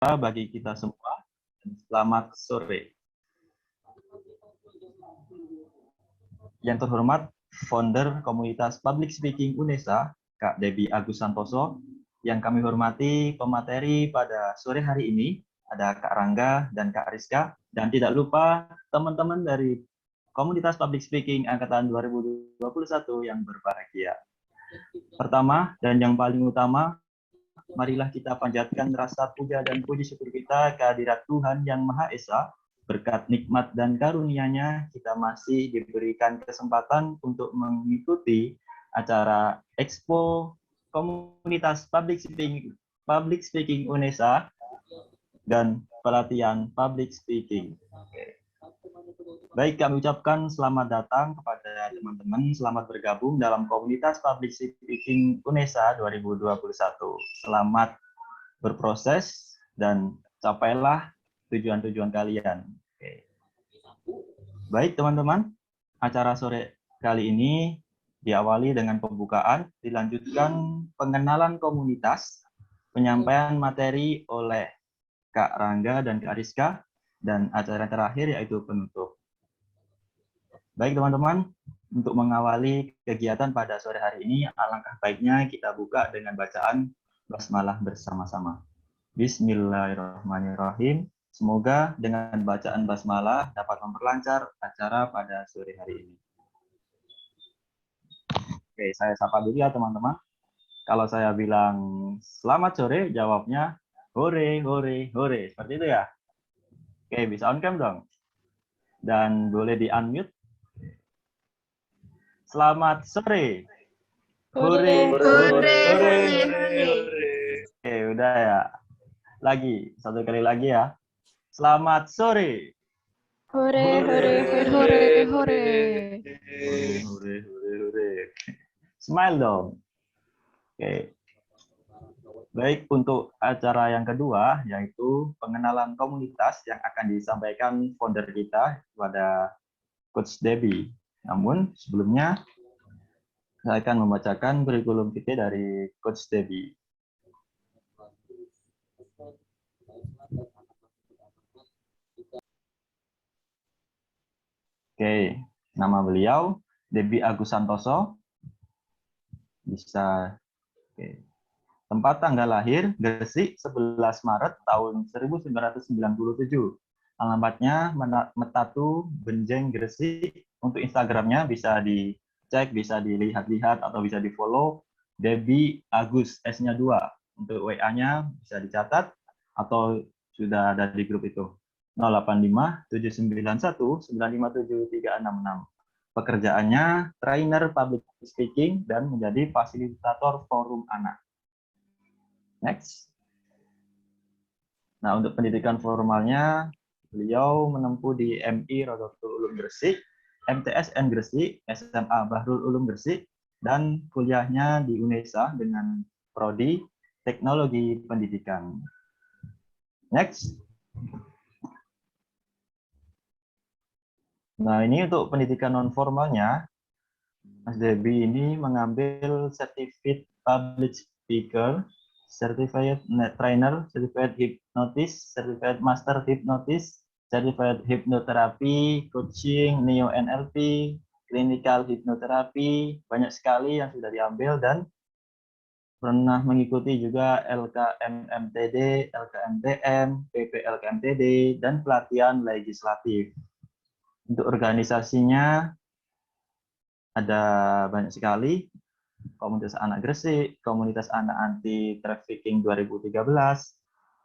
bagi kita semua. Selamat sore. Yang terhormat, founder komunitas Public Speaking UNESA, Kak Debbie Agus Santoso. Yang kami hormati pemateri pada sore hari ini, ada Kak Rangga dan Kak Rizka. Dan tidak lupa teman-teman dari komunitas Public Speaking Angkatan 2021 yang berbahagia. Pertama dan yang paling utama, marilah kita panjatkan rasa puja dan puji syukur kita kehadirat Tuhan Yang Maha Esa. Berkat nikmat dan karunia-Nya, kita masih diberikan kesempatan untuk mengikuti acara Expo Komunitas Public Speaking UNESA dan pelatihan Public Speaking. Baik, kami ucapkan selamat datang kepada teman-teman, selamat bergabung dalam komunitas Public Speaking UNESA 2021. Selamat berproses dan capailah tujuan-tujuan kalian. Oke. Baik teman-teman, acara sore kali ini diawali dengan pembukaan, dilanjutkan pengenalan komunitas, penyampaian materi oleh Kak Rangga dan Kak Rizka, dan acara terakhir yaitu penutup. Baik teman-teman, untuk mengawali kegiatan pada sore hari ini, alangkah baiknya kita buka dengan bacaan basmalah bersama-sama. Bismillahirrahmanirrahim. Semoga dengan bacaan basmalah dapat memperlancar acara pada sore hari ini. Oke, saya sapa dulu ya teman-teman. Kalau saya bilang selamat sore, jawabnya hore, hore, hore. Seperti itu ya. Oke, bisa on cam dong. Dan boleh di-unmute. Selamat sore. Hore, hore, hore. Oke, udah ya. Lagi, satu kali lagi ya. Selamat sore. Hore, hore, hore, hore. Hore, hore, hore. Smile dong. Oke. Baik, untuk acara yang kedua, yaitu pengenalan komunitas yang akan disampaikan founder kita kepada Coach Debbie. Namun, sebelumnya, saya akan membacakan kurikulum vitae dari Coach Debbie. Oke, nama beliau Debbie Agus Santoso. Bisa. Oke. Tempat tanggal lahir Gresik 11 Maret tahun 1997. Alamatnya Metatu Benjeng Gresik. Untuk Instagramnya bisa dicek, bisa dilihat-lihat atau bisa di-follow Debbie Agus S-nya 2. Untuk WA-nya bisa dicatat atau sudah ada di grup itu. 085 791 957 366. Pekerjaannya trainer public speaking dan menjadi fasilitator forum anak. Next. Nah, untuk pendidikan formalnya, beliau menempuh di MI Rodotul Ulum Gresik, MTSN Gresik, SMA Bahrul Ulum Gresik, dan kuliahnya di UNESA dengan prodi Teknologi Pendidikan. Next. Nah, ini untuk pendidikan non formalnya, Mas Debbie ini mengambil Certificate Public Speaker, Certified Trainer, Certified Hypnotist, Certified Master Hypnotist, Certified Hypnotherapy, Coaching, Neo NLP, Clinical Hypnotherapy, banyak sekali yang sudah diambil dan pernah mengikuti juga LKMMTD, LKMTM, PPLKMTD, dan pelatihan legislatif. Untuk organisasinya ada banyak sekali. Komunitas Anak Gresik, Komunitas Anak Anti Trafficking 2013,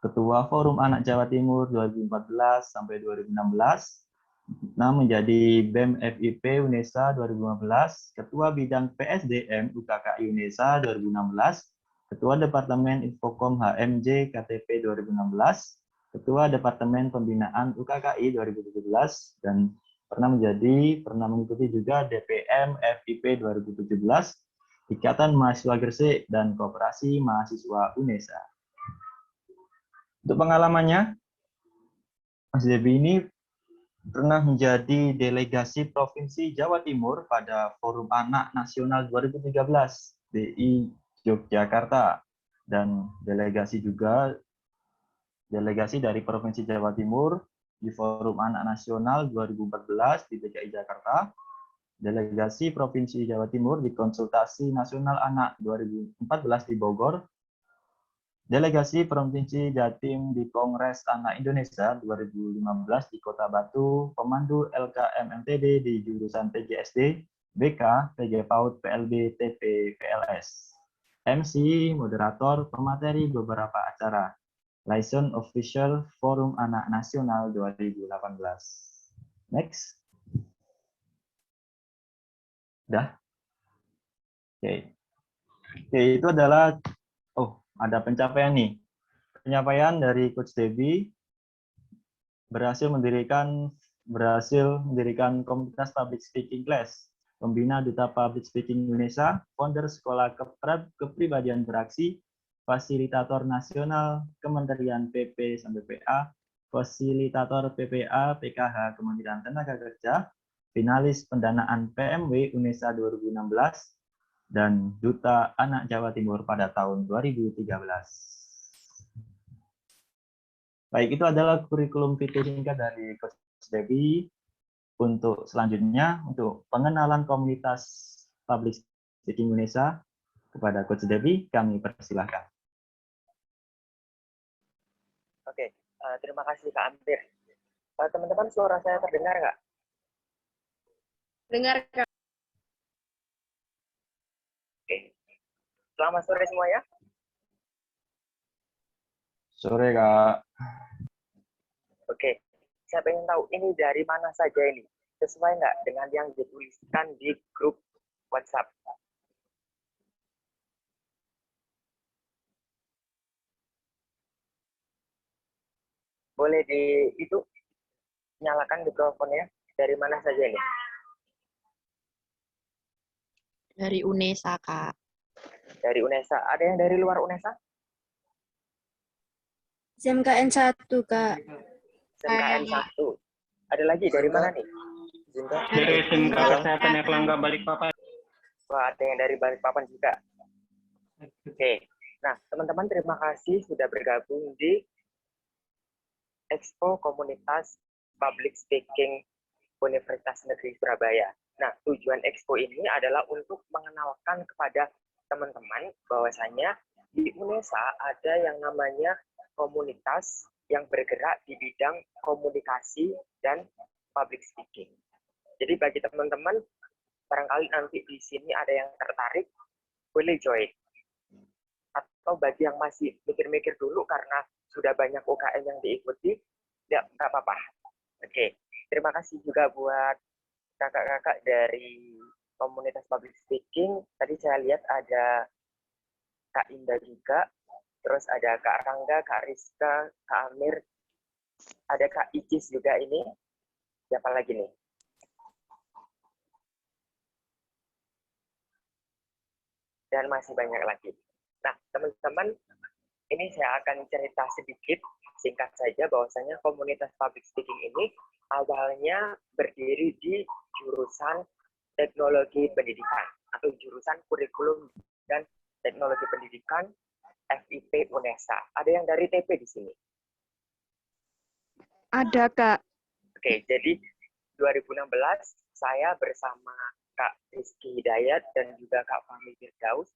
Ketua Forum Anak Jawa Timur 2014 sampai 2016, nah menjadi BEM FIP UNESA 2015, Ketua Bidang PSDM UKKI UNESA 2016, Ketua Departemen Infokom HMJ KTP 2016, Ketua Departemen Pembinaan UKKI 2017, dan pernah mengikuti juga DPM FIP 2017, Ikatan Mahasiswa Gresik, dan Koperasi Mahasiswa UNESA. Untuk pengalamannya, Mas Debbie ini pernah menjadi delegasi Provinsi Jawa Timur pada Forum Anak Nasional 2013 DI Yogyakarta, dan delegasi juga delegasi dari Provinsi Jawa Timur di Forum Anak Nasional 2014 di DKI Jakarta, delegasi Provinsi Jawa Timur di Konsultasi Nasional Anak 2014 di Bogor, delegasi Provinsi Jatim di Kongres Anak Indonesia 2015 di Kota Batu, pemandu LKM-MTD di jurusan PGSD, BK, PG PAUD, PLB, TP, PLS. MC, moderator, pemateri beberapa acara. Liaison Official Forum Anak Nasional 2018. Next. Udah? Oke. Oke, itu adalah, ada pencapaian nih. Pencapaian dari Coach Debbie berhasil mendirikan komunitas public speaking class, pembina Duta Public Speaking Indonesia, founder Sekolah Kepribadian Beraksi, fasilitator nasional Kementerian PP sampai PA, fasilitator PPA PKH Kementerian Tenaga Kerja, finalis pendanaan PMW UNESA 2016, dan Duta Anak Jawa Timur pada tahun 2013. Baik, itu adalah kurikulum vitae singkat dari Coach Debbie. Untuk selanjutnya, untuk pengenalan komunitas Public Speaking Indonesia kepada Coach Debbie, kami persilahkan. Oke, terima kasih Kak Ampir. Teman-teman, suara saya terdengar nggak? Dengar, Kak. Oke. Selamat sore semua ya. Sore, Kak. Oke, saya pengen tahu ini dari mana saja ini? Sesuai nggak dengan yang dituliskan di grup WhatsApp? Boleh itu nyalakan mikrofonnya. Dari mana saja ini? Dari UNESA, Kak. Dari UNESA. Ada yang dari luar UNESA? SMKN 1, Kak. SMKN 1. Ada lagi dari mana nih? Dari SMK Kesehatan Erlangga Balikpapan. Wah, ada yang dari Balikpapan juga. Oke. Nah, teman-teman terima kasih sudah bergabung di Expo Komunitas Public Speaking Universitas Negeri Surabaya. Nah, tujuan Expo ini adalah untuk mengenalkan kepada teman-teman bahwasanya di UNESA ada yang namanya komunitas yang bergerak di bidang komunikasi dan public speaking. Jadi bagi teman-teman, barangkali nanti di sini ada yang tertarik, boleh join. Atau bagi yang masih mikir-mikir dulu karena sudah banyak UKM yang diikuti, ya nggak apa-apa. Oke, terima kasih juga buat kakak-kakak dari komunitas public speaking. Tadi saya lihat ada Kak Indah juga, terus ada Kak Rangga, Kak Rizka, Kak Amir, ada Kak Icis juga ini. Siapa lagi nih? Dan masih banyak lagi. Nah, teman-teman, ini saya akan cerita sedikit, singkat saja, bahwasanya komunitas public speaking ini awalnya berdiri di jurusan teknologi pendidikan atau jurusan kurikulum dan teknologi pendidikan FIP UNESA. Ada yang dari TP di sini? Ada, Kak. Oke, jadi 2016 saya bersama Kak Rizky Hidayat dan juga Kak Fahmi Firdaus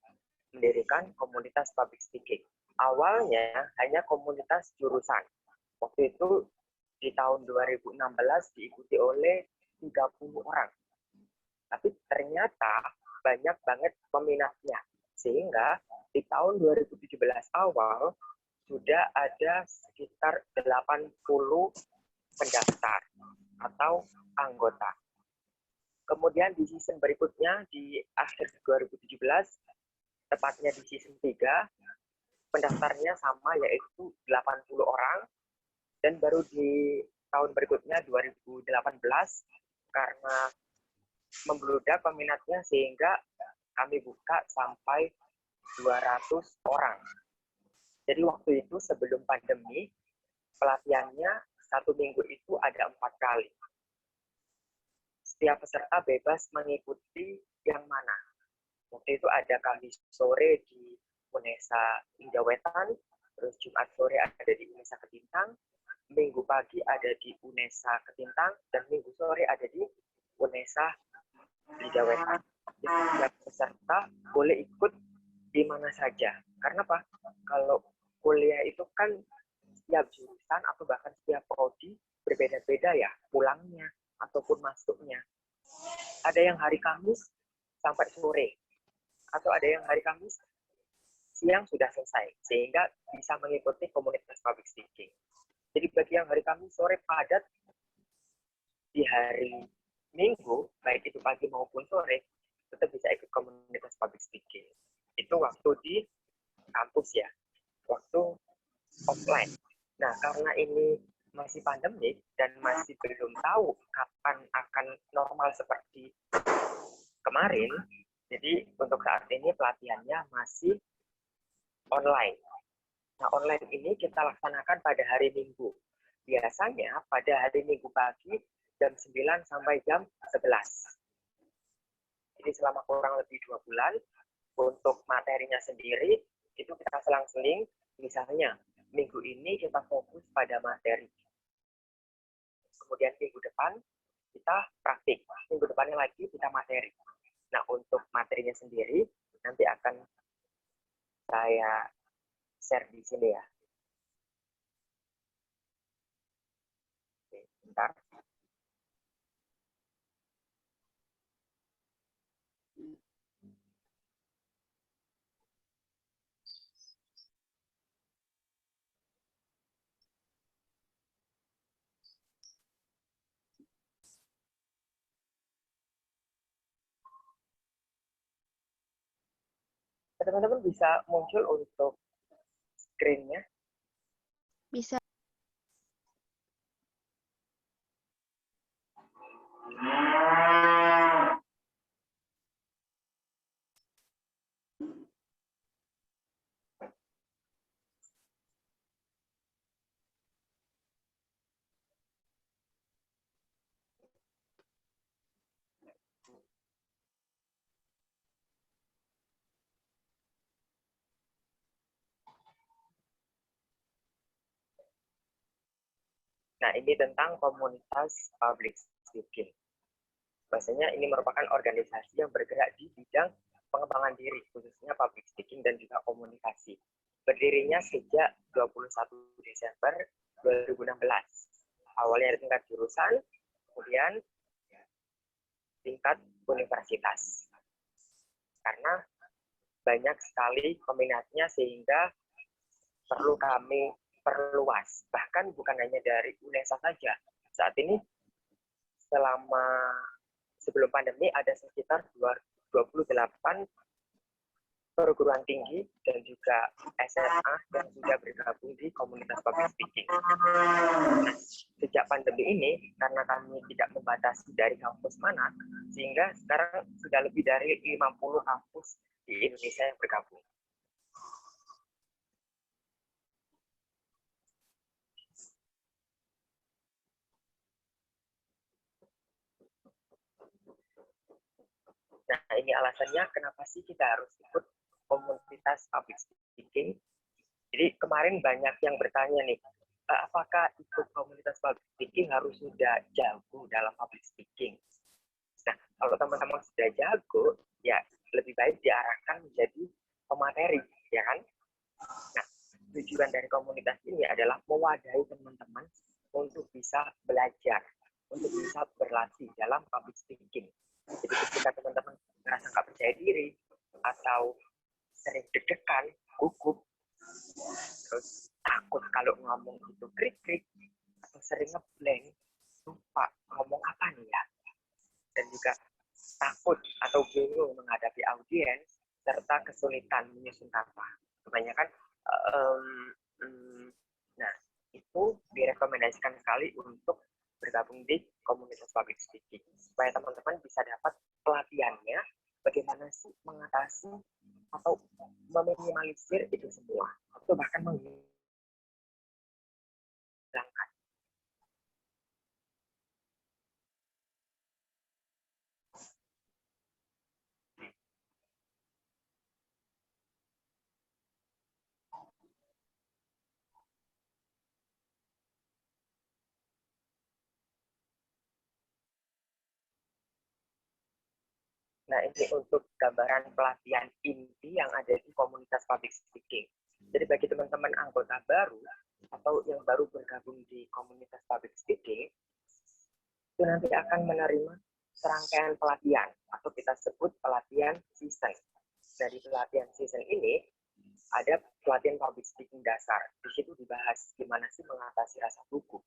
mendirikan komunitas public speaking. Awalnya hanya komunitas jurusan. Waktu itu di tahun 2016 diikuti oleh 30 orang. Tapi ternyata banyak banget peminatnya. Sehingga di tahun 2017 awal sudah ada sekitar 80 pendaftar atau anggota. Kemudian di season berikutnya di akhir 2017, tepatnya di season 3, pendaftarnya sama yaitu 80 orang. Dan baru di tahun berikutnya 2018 karena membludak peminatnya sehingga kami buka sampai 200 orang. Jadi waktu itu sebelum pandemi, pelatihannya 1 minggu itu ada 4 kali. Setiap peserta bebas mengikuti yang mana. Waktu itu ada Kamis sore di UNESA Indah Wetan, terus Jumat sore ada di UNESA Ketintang, Minggu pagi ada di UNESA Ketintang, dan Minggu sore ada di UNESA Lidawetan. Setiap peserta boleh ikut di mana saja. Karena apa? Kalau kuliah itu kan setiap jurusan atau bahkan setiap prodi berbeda-beda ya pulangnya ataupun masuknya. Ada yang hari Kamis sampai sore, atau ada yang hari Kamis siang sudah selesai, sehingga bisa mengikuti komunitas public speaking. Jadi bagi yang hari Kamis sore padat, di hari Minggu, baik itu pagi maupun sore, tetap bisa ikut komunitas public speaking. Itu waktu di kampus ya, waktu offline. Nah, karena ini masih pandemik dan masih belum tahu kapan akan normal seperti kemarin, jadi untuk saat ini pelatihannya masih online. Nah, online ini kita laksanakan pada hari Minggu. Biasanya pada hari Minggu pagi jam 9 sampai jam 11. Jadi selama kurang lebih 2 bulan, untuk materinya sendiri, itu kita selang-seling. Misalnya, minggu ini kita fokus pada materi. Kemudian minggu depan, kita praktik. Minggu depannya lagi kita materi. Nah, untuk materinya sendiri, nanti akan saya share di sini ya. Oke, bentar. Teman-teman bisa muncul untuk screen-nya. Bisa. Nah, ini tentang komunitas public speaking. Bahasanya ini merupakan organisasi yang bergerak di bidang pengembangan diri, khususnya public speaking dan juga komunikasi. Berdirinya sejak 21 Desember 2016. Awalnya dari tingkat jurusan, kemudian tingkat universitas. Karena banyak sekali peminatnya sehingga perlu kami perluas. Bahkan bukan hanya dari UNESA saja. Saat ini selama sebelum pandemi ada sekitar 28 perguruan tinggi dan juga SMA yang sudah bergabung di komunitas public speaking. Nah, sejak pandemi ini, karena kami tidak membatasi dari kampus mana, sehingga sekarang sudah lebih dari 50 kampus di Indonesia yang bergabung. Nah, ini alasannya kenapa sih kita harus ikut komunitas public speaking. Jadi kemarin banyak yang bertanya nih, apakah ikut komunitas public speaking harus sudah jago dalam public speaking? Nah, kalau teman-teman sudah jago, ya lebih baik diarahkan menjadi pemateri, ya kan? Nah, tujuan dari komunitas ini adalah mewadahi teman-teman untuk bisa belajar, untuk bisa berlatih dalam public speaking. Jadi ketika teman-teman merasa nggak percaya diri atau sering deg-degan, gugup, terus takut kalau ngomong itu krik-krik, atau sering ngeblank, lupa ngomong apa nih ya, dan juga takut atau bingung menghadapi audiens, serta kesulitan menyusun kata. Kebanyakan, nah itu direkomendasikan sekali untuk bergabung di komunitas public speaking supaya teman-teman bisa dapat pelatihannya bagaimana sih mengatasi atau meminimalisir itu semua atau bahkan menghilangkan. Nah, ini untuk gambaran pelatihan inti yang ada di komunitas public speaking. Jadi bagi teman-teman anggota baru atau yang baru bergabung di komunitas public speaking, itu nanti akan menerima serangkaian pelatihan atau kita sebut pelatihan season. Dari pelatihan season ini ada pelatihan public speaking dasar. Di situ dibahas gimana sih mengatasi rasa gugup.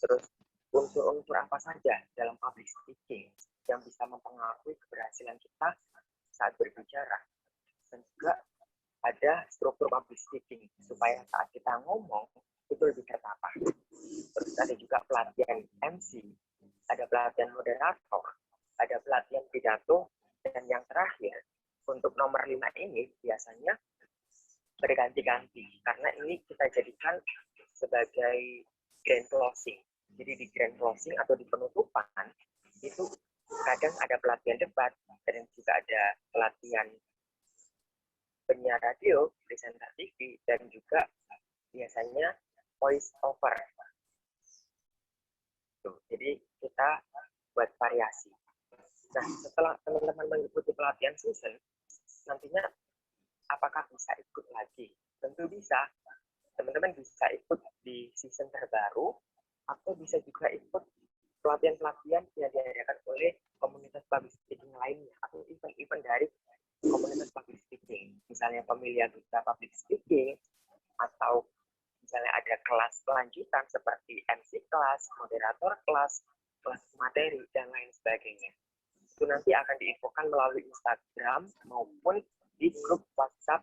Terus unsur-unsur apa saja dalam public speaking yang bisa mempengaruhi keberhasilan kita saat berbicara. Dan juga ada struktur public speaking supaya saat kita ngomong itu lebih tertata. Terus ada juga pelatihan MC, ada pelatihan moderator, ada pelatihan pidato, dan yang terakhir untuk nomor 5 ini biasanya berganti-ganti karena ini kita jadikan sebagai grand closing. Jadi di grand closing atau di penutupan itu kadang ada pelatihan debat dan juga ada pelatihan penyiar radio, presenter TV, dan juga biasanya voice over. Tuh, jadi kita buat variasi. Nah, setelah teman-teman mengikuti pelatihan season, nantinya apakah bisa ikut lagi? Tentu bisa. Teman-teman bisa ikut di season terbaru, atau bisa juga ikut pelatihan-pelatihan yang diadakan oleh komunitas public speaking lainnya, atau event-event dari komunitas public speaking. Misalnya pemilihan duta public speaking, atau misalnya ada kelas lanjutan seperti MC kelas, moderator kelas, kelas materi, dan lain sebagainya. Itu nanti akan diinfokan melalui Instagram maupun di grup WhatsApp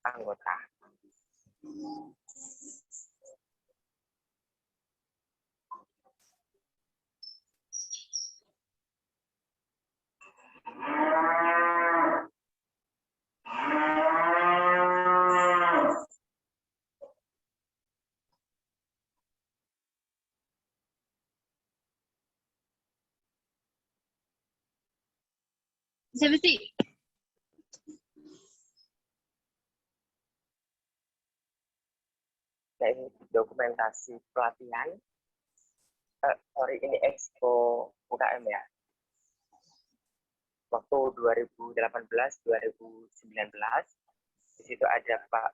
anggota. Siapa sih? Nah, ini dokumentasi pelatihan. Ini Expo UKM ya. Waktu 2018-2019, di situ ada Pak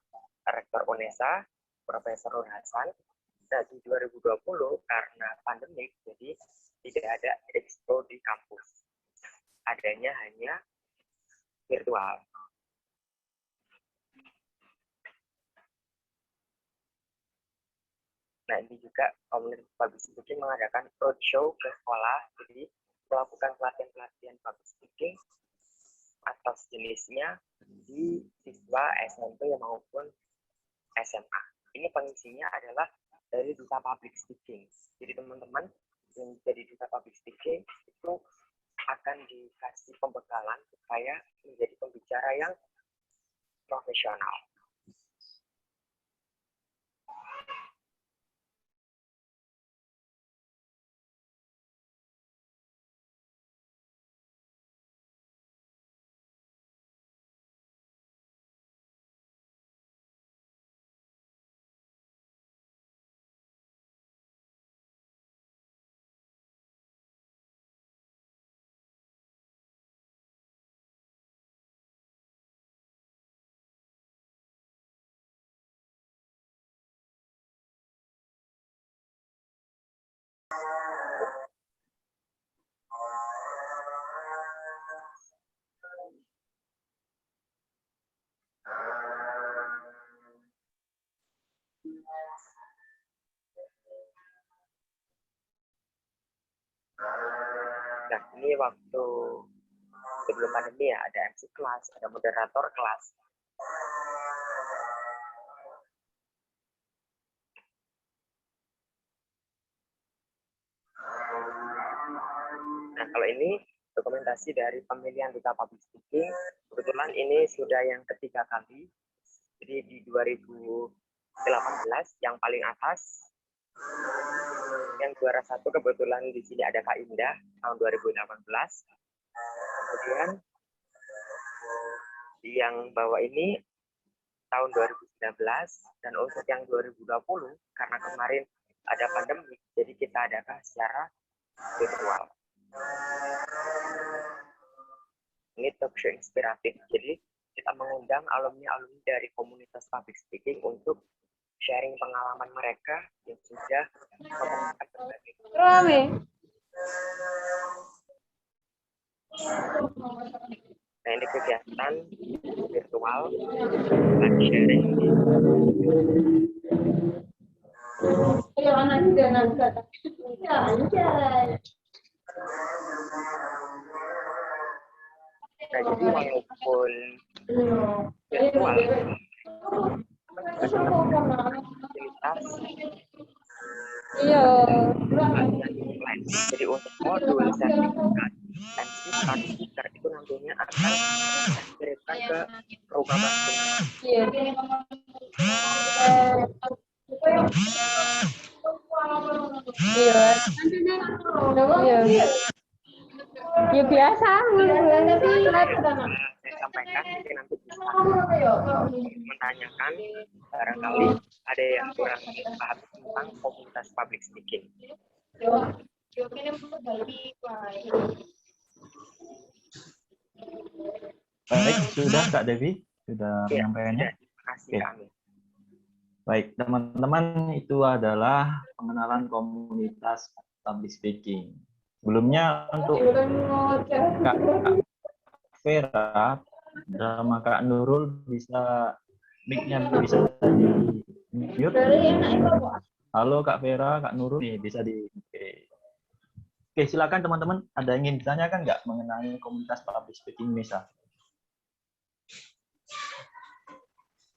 Rektor UNESA, Profesor Nur Hasan. Nah, di 2020 karena pandemik, jadi tidak ada Expo di kampus. Adanya hanya virtual. Nah, ini juga komunitas public speaking mengadakan roadshow ke sekolah, jadi melakukan pelatihan-pelatihan public speaking atas jenisnya di siswa SMP maupun SMA. Ini pengisinya adalah dari duta public speaking. Jadi teman-teman yang jadi duta public speaking itu akan dikasih pembekalan supaya menjadi pembicara yang profesional. Nah, ini waktu sebelum pandemi ya, ada MC kelas, ada moderator kelas. Nah, kalau ini dokumentasi dari pemilihan duta public speaking, kebetulan ini sudah yang ketiga kali. Jadi di 2018 yang paling atas, yang juara satu kebetulan di sini ada Kak Indah tahun 2018. Kemudian yang bawah ini tahun 2019, dan untuk yang 2020 karena kemarin ada pandemi, jadi kita adakan secara virtual. Ini talk show inspiratif. Jadi kita mengundang alumni-alumni dari komunitas public speaking untuk sharing pengalaman mereka yang sudah memenangkan berbagai. Nah, ini kegiatan virtual live sharing. Nah, jadi walaupun virtual, fasilitas jadi untuk modul sertifikat dan speaker itu nantinya akan dikirimkan ke rumah masing-masing. Ya biasa, Saya sampaikan mungkin nanti bisa menanyakan barangkali ada yang kurang paham tentang komunitas public speaking. Baik, sudah Kak Devi, sudah Ya, penyampaiannya. terima kasih Oke. kami. Baik, teman-teman, itu adalah pengenalan komunitas public speaking. Sebelumnya untuk Kak Vera sama Kak Nurul bisa mic-nya bisa di mute. Halo Kak Vera, Kak Nurul nih bisa di. Oke, silakan teman-teman. Ada yang ingin ditanyakan nggak mengenai komunitas public speaking Indonesia?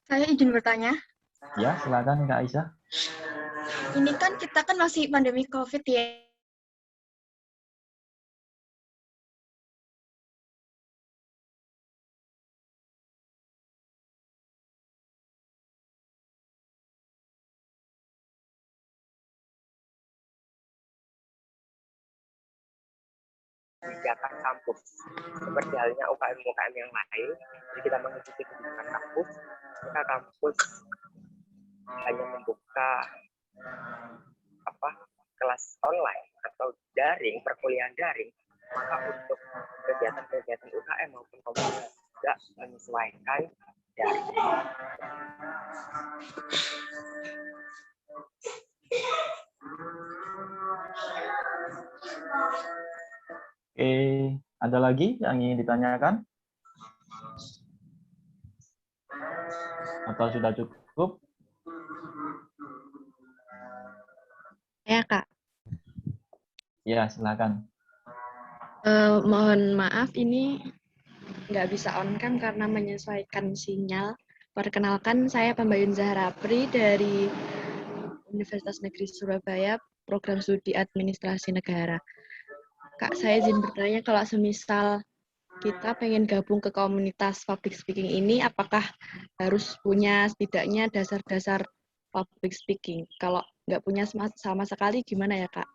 Saya izin bertanya. Ya, silakan Kak Aisyah. Ini kan kita kan masih pandemi COVID ya. Kebijakan kampus seperti halnya UKM-UKM yang lain. Jadi kita mengikuti kebijakan kampus, maka kampus hanya membuka kelas online atau daring, perkuliahan daring, maka untuk kegiatan-kegiatan UKM maupun komunitas juga menyesuaikan daring. Oke, ada lagi yang ingin ditanyakan? Atau sudah cukup? ya Kak. Ya, silakan. Mohon maaf ini nggak bisa on cam karena menyesuaikan sinyal. Perkenalkan saya Pambayun Zahrapri dari Universitas Negeri Surabaya, Program Studi Administrasi Negara. Kak, saya izin bertanya kalau semisal kita pengen gabung ke komunitas public speaking ini, apakah harus punya setidaknya dasar-dasar public speaking? Kalau nggak punya sama sekali, gimana ya Kak?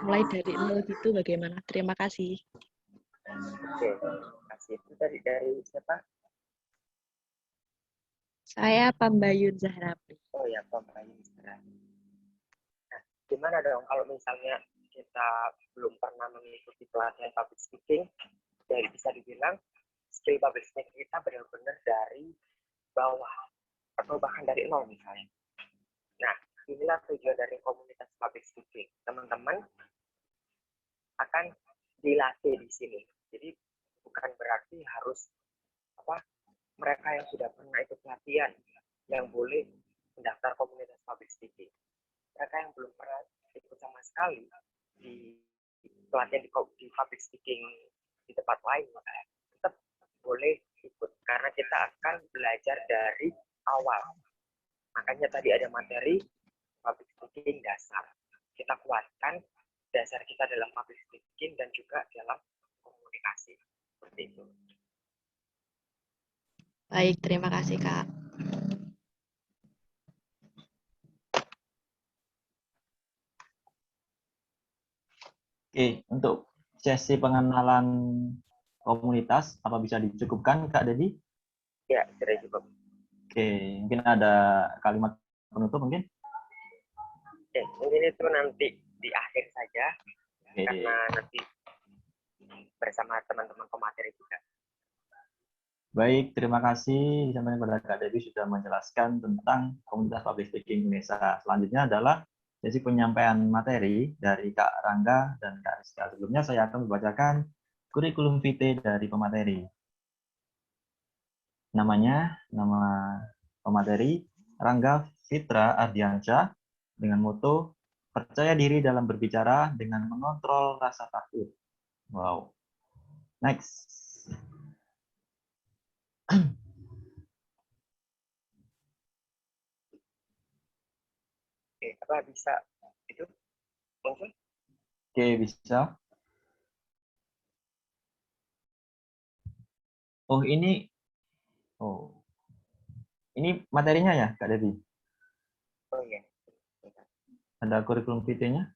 Mulai dari nol gitu bagaimana? Terima kasih. Oke, terima kasih. Itu dari siapa? Saya Pambayun Zahrapri. Oh ya, Pembayun. Nah, gimana dong kalau misalnya kita belum pernah mengikuti pelatihan public speaking, jadi bisa dibilang skill public speaking kita benar-benar dari bawah atau bahkan dari nol misalnya. Nah, inilah tujuan dari komunitas public speaking. Teman-teman akan dilatih di sini. Jadi bukan berarti harus mereka yang sudah pernah ikut pelatihan yang boleh mendaftar komunitas public speaking. Mereka yang belum pernah ikut sama sekali di pelatihan di public speaking di tempat lain, makanya tetap boleh ikut karena kita akan belajar dari awal. Makanya tadi ada materi public speaking dasar. Kita kuatkan dasar kita dalam public speaking dan juga dalam komunikasi. Seperti itu. Baik, terima kasih Kak. Oke, untuk sesi pengenalan komunitas, apa bisa dicukupkan Kak Dedi? Ya, sudah cukup. Oke, mungkin ada kalimat penutup mungkin? Oke, mungkin itu nanti di akhir saja, Oke. karena nanti bersama teman-teman pemateri juga. Baik, terima kasih disampaikan kepada Kak Debbie sudah menjelaskan tentang komunitas public speaking Indonesia. Selanjutnya adalah sesi penyampaian materi dari Kak Rangga dan Kak Rizka. Sebelumnya saya akan membacakan kurikulum vitae dari pemateri. Nama pemateri Rangga Fitra Ardiansyah dengan moto percaya diri dalam berbicara dengan mengontrol rasa takut. Wow. Next. Oke, apa bisa itu muncul? Oke, bisa. Oh, ini materinya ya, Kak Debbie? Oh iya. Ada kurikulum vitae-nya?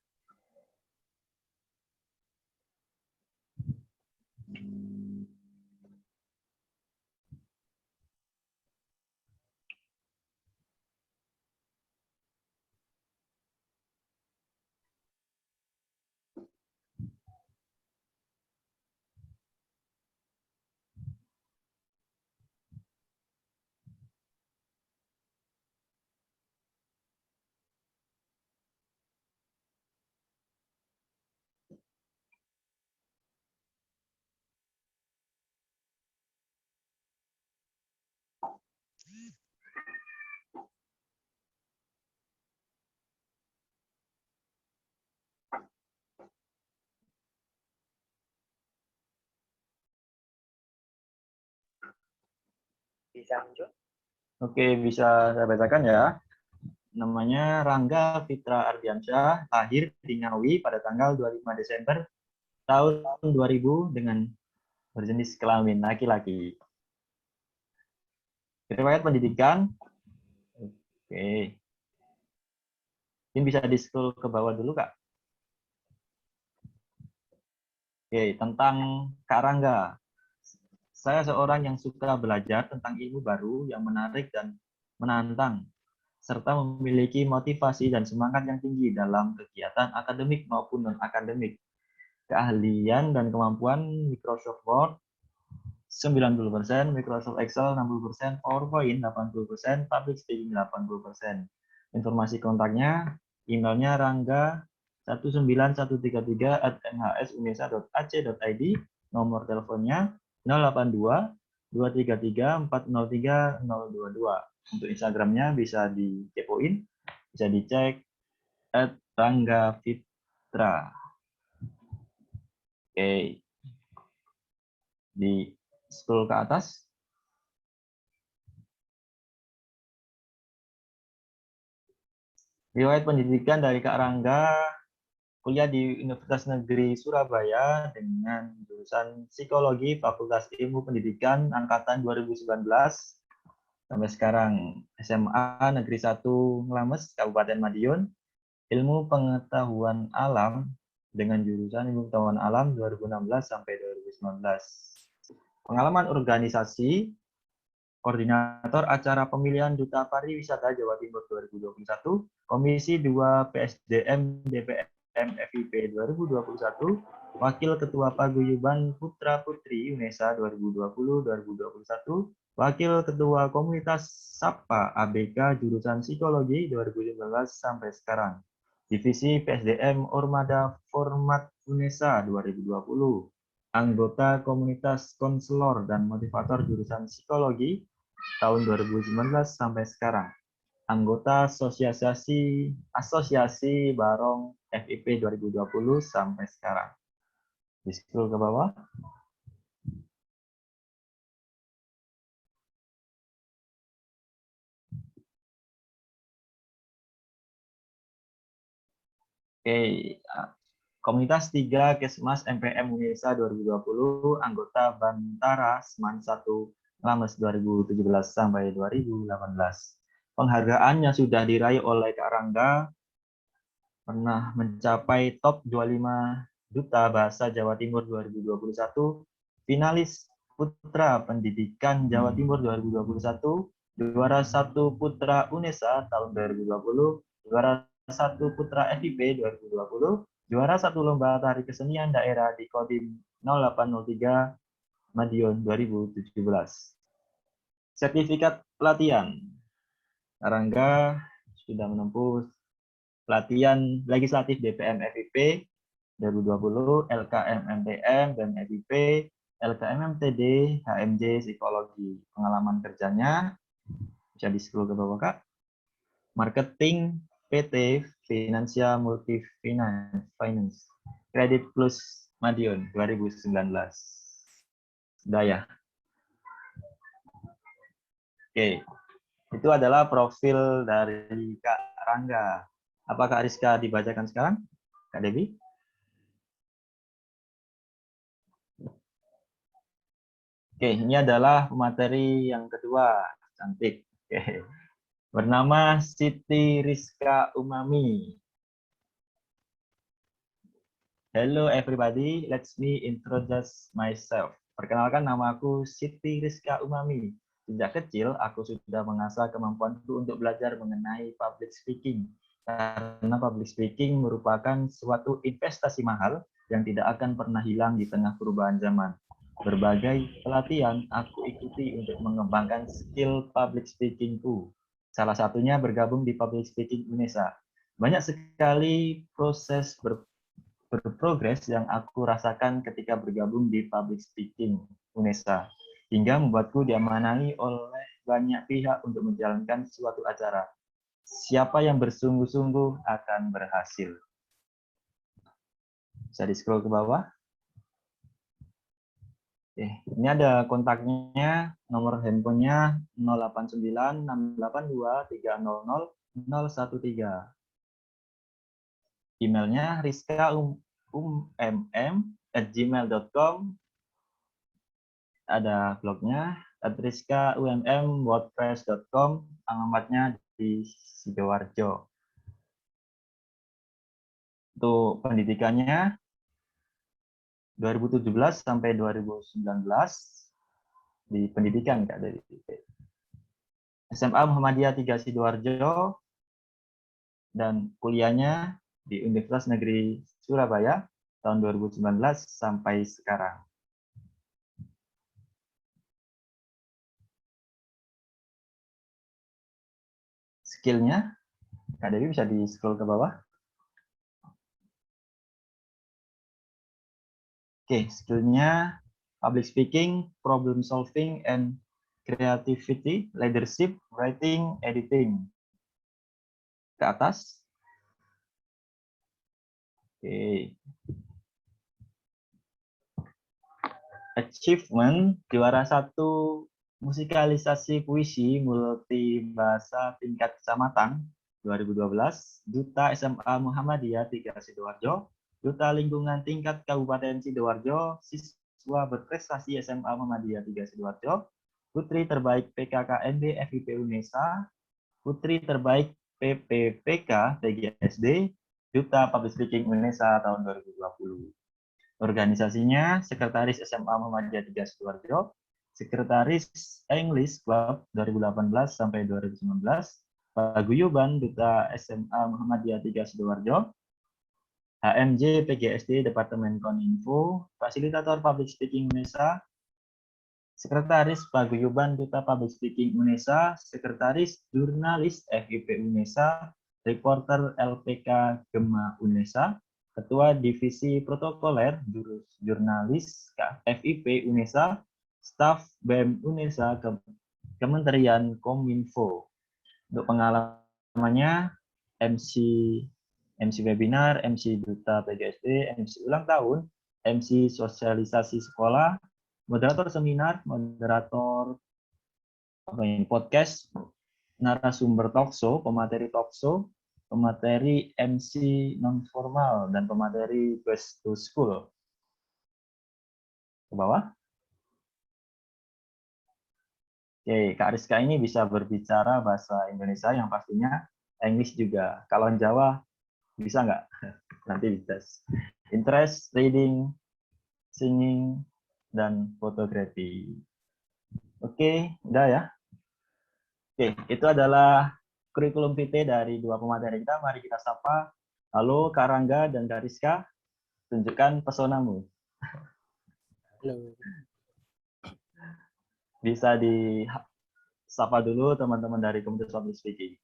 Bisa muncul? Oke, bisa saya bacakan ya. Namanya Rangga Fitra Ardiansyah, lahir di Ngawi pada tanggal 25 Desember tahun 2000 dengan berjenis kelamin laki-laki. Riwayat pendidikan, oke. Ini bisa di-scroll ke bawah dulu, Kak. Oke, tentang Kak Rangga. Saya seorang yang suka belajar tentang ilmu baru yang menarik dan menantang, serta memiliki motivasi dan semangat yang tinggi dalam kegiatan akademik maupun non-akademik. Keahlian dan kemampuan Microsoft Word 90%, Microsoft Excel 60%, PowerPoint 80%, Public Speaking 80%. Informasi kontaknya, emailnya rangga19133@nhsunesa.ac.id, nomor teleponnya 082 233 403 022. Untuk Instagramnya bisa dikepoin, bisa dicek @ranggafitra. Oke, di scroll ke atas. Riwayat pendidikan dari Kak Rangga, kuliah di Universitas Negeri Surabaya dengan jurusan Psikologi Fakultas Ilmu Pendidikan angkatan 2019 sampai sekarang. SMA Negeri 1 Nglames, Kabupaten Madiun, Ilmu Pengetahuan Alam dengan jurusan Ilmu Pengetahuan Alam 2016 sampai 2019. Pengalaman organisasi, Koordinator Acara Pemilihan Duta Pariwisata Jawa Timur 2021, Komisi 2 PSDM DPM FIP 2021, Wakil Ketua Paguyuban Putra Putri UNESA 2020-2021, Wakil Ketua Komunitas SAPA ABK Jurusan Psikologi 2019 sampai sekarang. Divisi PSDM Ormada Format UNESA 2020. Anggota Komunitas Konselor dan Motivator Jurusan Psikologi tahun 2019 sampai sekarang. Anggota Asosiasi Barong FIP 2020 sampai sekarang. Di scroll ke bawah. Oke, Komunitas 3 Kesmas MPM Unesa 2020, anggota Bantara Seman 1 Lames 2017 sampai 2018. Penghargaan yang sudah diraih oleh Kak Rangga pernah mencapai top 25 Duta Bahasa Jawa Timur 2021, finalis Putra Pendidikan Jawa Timur 2021, juara 1 Putra UNESA tahun 2020, juara 1 Putra FIP 2020, juara 1 Lomba Tari Kesenian Daerah di Kodim 0803 Madiun 2017. Sertifikat pelatihan. Rangga sudah menempuh pelatihan legislatif DPM FIP 2020, LKMMTM dan FIP, LKMMTD, HMJ Psikologi. Pengalaman kerjanya bisa di-scroll ke bawah, Kak. Marketing PT Finansia Multifinance. Kredit Plus Madiun 2019. Sudah ya? Oke. Itu adalah profil dari Kak Rangga. Apakah Rizka dibacakan sekarang, Kak Debbie? Oke, ini adalah materi yang kedua. Cantik. Oke. Bernama Siti Rizka Umami. Hello everybody, let me introduce myself. Perkenalkan, nama aku Siti Rizka Umami. Sejak kecil, aku sudah mengasah kemampuanku untuk belajar mengenai public speaking. Karena public speaking merupakan suatu investasi mahal yang tidak akan pernah hilang di tengah perubahan zaman. Berbagai pelatihan aku ikuti untuk mengembangkan skill public speakingku. Salah satunya bergabung di Public Speaking Indonesia. Banyak sekali proses berprogres yang aku rasakan ketika bergabung di Public Speaking UNESA, hingga membuatku diamanai oleh banyak pihak untuk menjalankan suatu acara. Siapa yang bersungguh-sungguh akan berhasil. Bisa di-scroll ke bawah. Oke, ini ada kontaknya, nomor handphonenya 089682300013. Emailnya rizka@gmail.com. Ada blognya @rizka_umm_wordpress.com. Alamatnya di Sidoarjo. Untuk pendidikannya 2017 sampai 2019 di pendidikan, Kak, dari SMA Muhammadiyah 3 Sidoarjo, dan kuliahnya di Universitas Negeri Surabaya tahun 2019 sampai sekarang. Skillnya, Kak Dewi bisa di-scroll ke bawah. Oke, skillnya public speaking, problem solving, and creativity, leadership, writing, editing. Ke atas. Oke. Achievement, juara 1 musikalisasi puisi multibahasa tingkat kecamatan 2012, Duta SMA Muhammadiyah 3 Sidoarjo, Duta Lingkungan tingkat Kabupaten Sidoarjo, siswa berprestasi SMA Muhammadiyah 3 Sidoarjo, Putri terbaik PKKMB FIP UNESA, Putri terbaik PPPK PGSD, Duta Public Speaking UNESA tahun 2020. Organisasinya Sekretaris SMA Muhammadiyah 3 Sidoarjo, Sekretaris English Club 2018 sampai 2019, Paguyuban Duta SMA Muhammadiyah 3 Sidoarjo, HMJ PGSD Departemen Koninfo, Fasilitator Public Speaking Indonesia, Sekretaris Paguyuban Duta Public Speaking Indonesia, Sekretaris Jurnalis FIP Indonesia, Reporter LPK Gema Unesa, Ketua Divisi Protokoler Jurnalis FIP Unesa, Staf BEM Unesa, Kementerian Kominfo. Untuk pengalamannya, MC webinar, MC Duta PGSD, MC ulang tahun, MC sosialisasi sekolah, moderator seminar, moderator podcast, narasumber talkshow, pemateri talkshow, pemateri MC non formal, dan pemateri best to school. Ke bawah. Oke, Kak Rizka ini bisa berbicara bahasa Indonesia yang pastinya, English juga. Kalau Jawa bisa nggak? Nanti dites. Interest, reading, singing, dan fotografi. Oke, udah ya. Oke, itu adalah kurikulum vitae dari 2 pemateri kita. Mari kita sapa. Halo Kak Rangga dan Kak Rizka, tunjukkan pesonamu. Halo. Bisa di sapa dulu teman-teman dari Komunitas Public Speaking.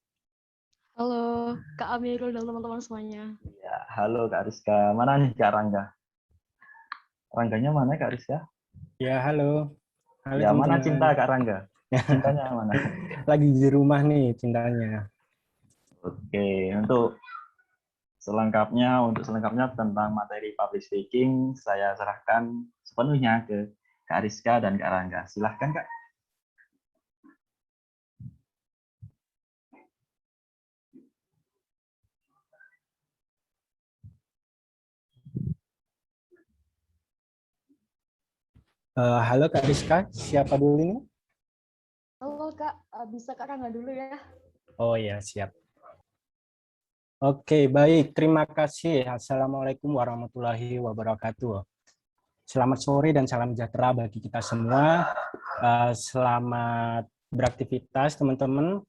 Halo, Kak Amirul dan teman-teman semuanya. Ya, halo Kak Rizka. Mana nih Kak Rangga? Rangganya mana Kak Rizka? Ya, halo. Halo Ya, mana teman-teman. Cinta Kak Rangga? Cintanya mana? Lagi di rumah nih cintanya. Oke, untuk selengkapnya tentang materi public speaking, saya serahkan sepenuhnya ke Kak Rizka dan Kak Rangga. Silahkan Kak. Halo Kak Rizka, siapa dulu ini? Halo Kak, bisa Kak Rangga dulu ya? Oh ya, siap. Oke, baik. Terima kasih. Assalamualaikum warahmatullahi wabarakatuh. Selamat sore dan salam sejahtera bagi kita semua. Selamat beraktivitas teman-teman.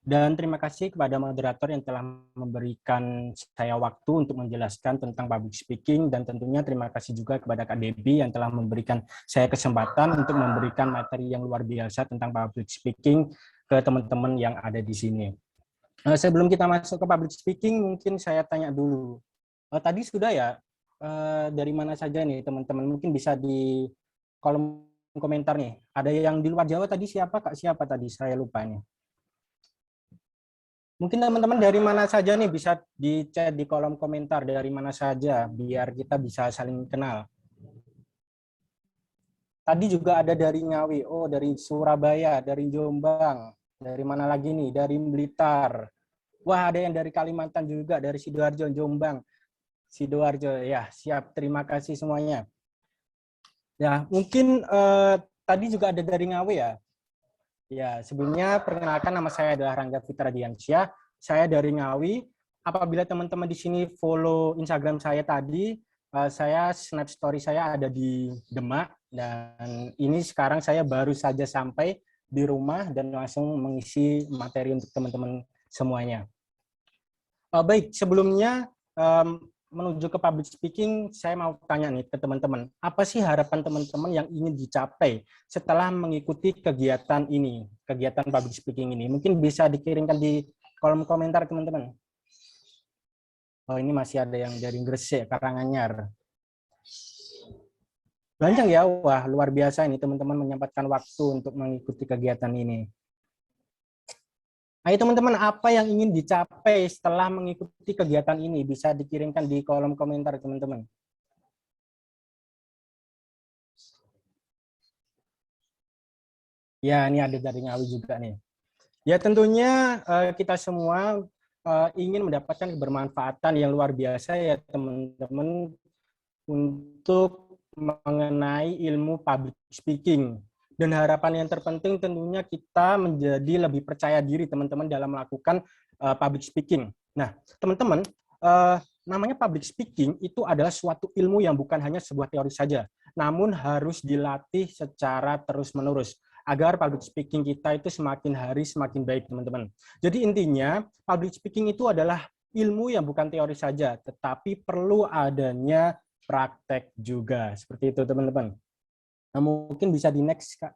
Dan terima kasih kepada moderator yang telah memberikan saya waktu untuk menjelaskan tentang public speaking, dan tentunya terima kasih juga kepada Kak Debbie yang telah memberikan saya kesempatan untuk memberikan materi yang luar biasa tentang public speaking ke teman-teman yang ada di sini. Sebelum kita masuk ke public speaking, mungkin saya tanya dulu. Tadi sudah ya, dari mana saja nih teman-teman? Mungkin bisa di kolom komentar nih. Ada yang di luar Jawa tadi siapa Kak? Siapa tadi? Saya lupa nih. Mungkin teman-teman dari mana saja nih, bisa di chat di kolom komentar dari mana saja biar kita bisa saling kenal. Tadi juga ada dari Ngawi, oh dari Surabaya, dari Jombang, dari mana lagi nih? Dari Blitar. Wah, ada yang dari Kalimantan juga, dari Sidoarjo, Jombang. Sidoarjo, ya siap. Terima kasih semuanya. Ya, mungkin tadi juga ada dari Ngawi ya. Ya, sebelumnya perkenalkan, nama saya adalah Rangga Fitra Diansyah. Saya dari Ngawi. Apabila teman-teman di sini follow Instagram saya tadi, saya snap story saya ada di Demak, dan ini sekarang saya baru saja sampai di rumah dan langsung mengisi materi untuk teman-teman semuanya. Baik, sebelumnya menuju ke public speaking, saya mau tanya nih ke teman-teman, apa sih harapan teman-teman yang ingin dicapai setelah mengikuti kegiatan ini, kegiatan public speaking ini? Mungkin bisa dikirimkan di kolom komentar teman-teman. Oh, ini masih ada yang dari Gresik, Karanganyar. Banyak ya, wah luar biasa ini teman-teman menyempatkan waktu untuk mengikuti kegiatan ini. Ayo teman-teman, apa yang ingin dicapai setelah mengikuti kegiatan ini? Bisa dikirimkan di kolom komentar teman-teman. Ya, ini ada dari Ngawi juga nih. Ya tentunya kita semua ingin mendapatkan kebermanfaatan yang luar biasa ya teman-teman untuk mengenai ilmu public speaking. Dan harapan yang terpenting tentunya kita menjadi lebih percaya diri teman-teman dalam melakukan public speaking. Nah, teman-teman, namanya public speaking itu adalah suatu ilmu yang bukan hanya sebuah teori saja, namun harus dilatih secara terus-menerus agar public speaking kita itu semakin hari semakin baik, teman-teman. Jadi intinya, public speaking itu adalah ilmu yang bukan teori saja, tetapi perlu adanya praktek juga. Seperti itu, teman-teman. Nah, mungkin bisa di next, Kak.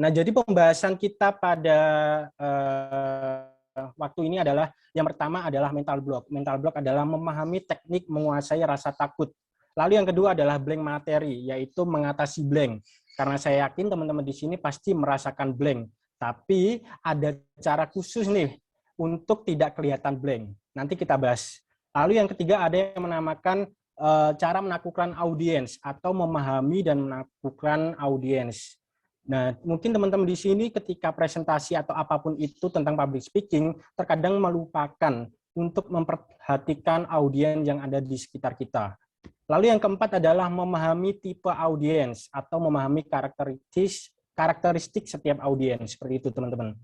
Nah, jadi pembahasan kita pada waktu ini adalah, yang pertama adalah mental block. Mental block adalah memahami teknik menguasai rasa takut. Lalu yang kedua adalah blank materi, yaitu mengatasi blank. Karena saya yakin teman-teman di sini pasti merasakan blank. Tapi ada cara khusus nih untuk tidak kelihatan blank. Nanti kita bahas. Lalu yang ketiga ada yang menamakan cara menaklukkan audiens atau memahami dan menaklukkan audiens. Nah, mungkin teman-teman di sini ketika presentasi atau apapun itu tentang public speaking, terkadang melupakan untuk memperhatikan audiens yang ada di sekitar kita. Lalu yang keempat adalah memahami tipe audiens atau memahami karakteristik setiap audiens. Seperti itu, teman-teman.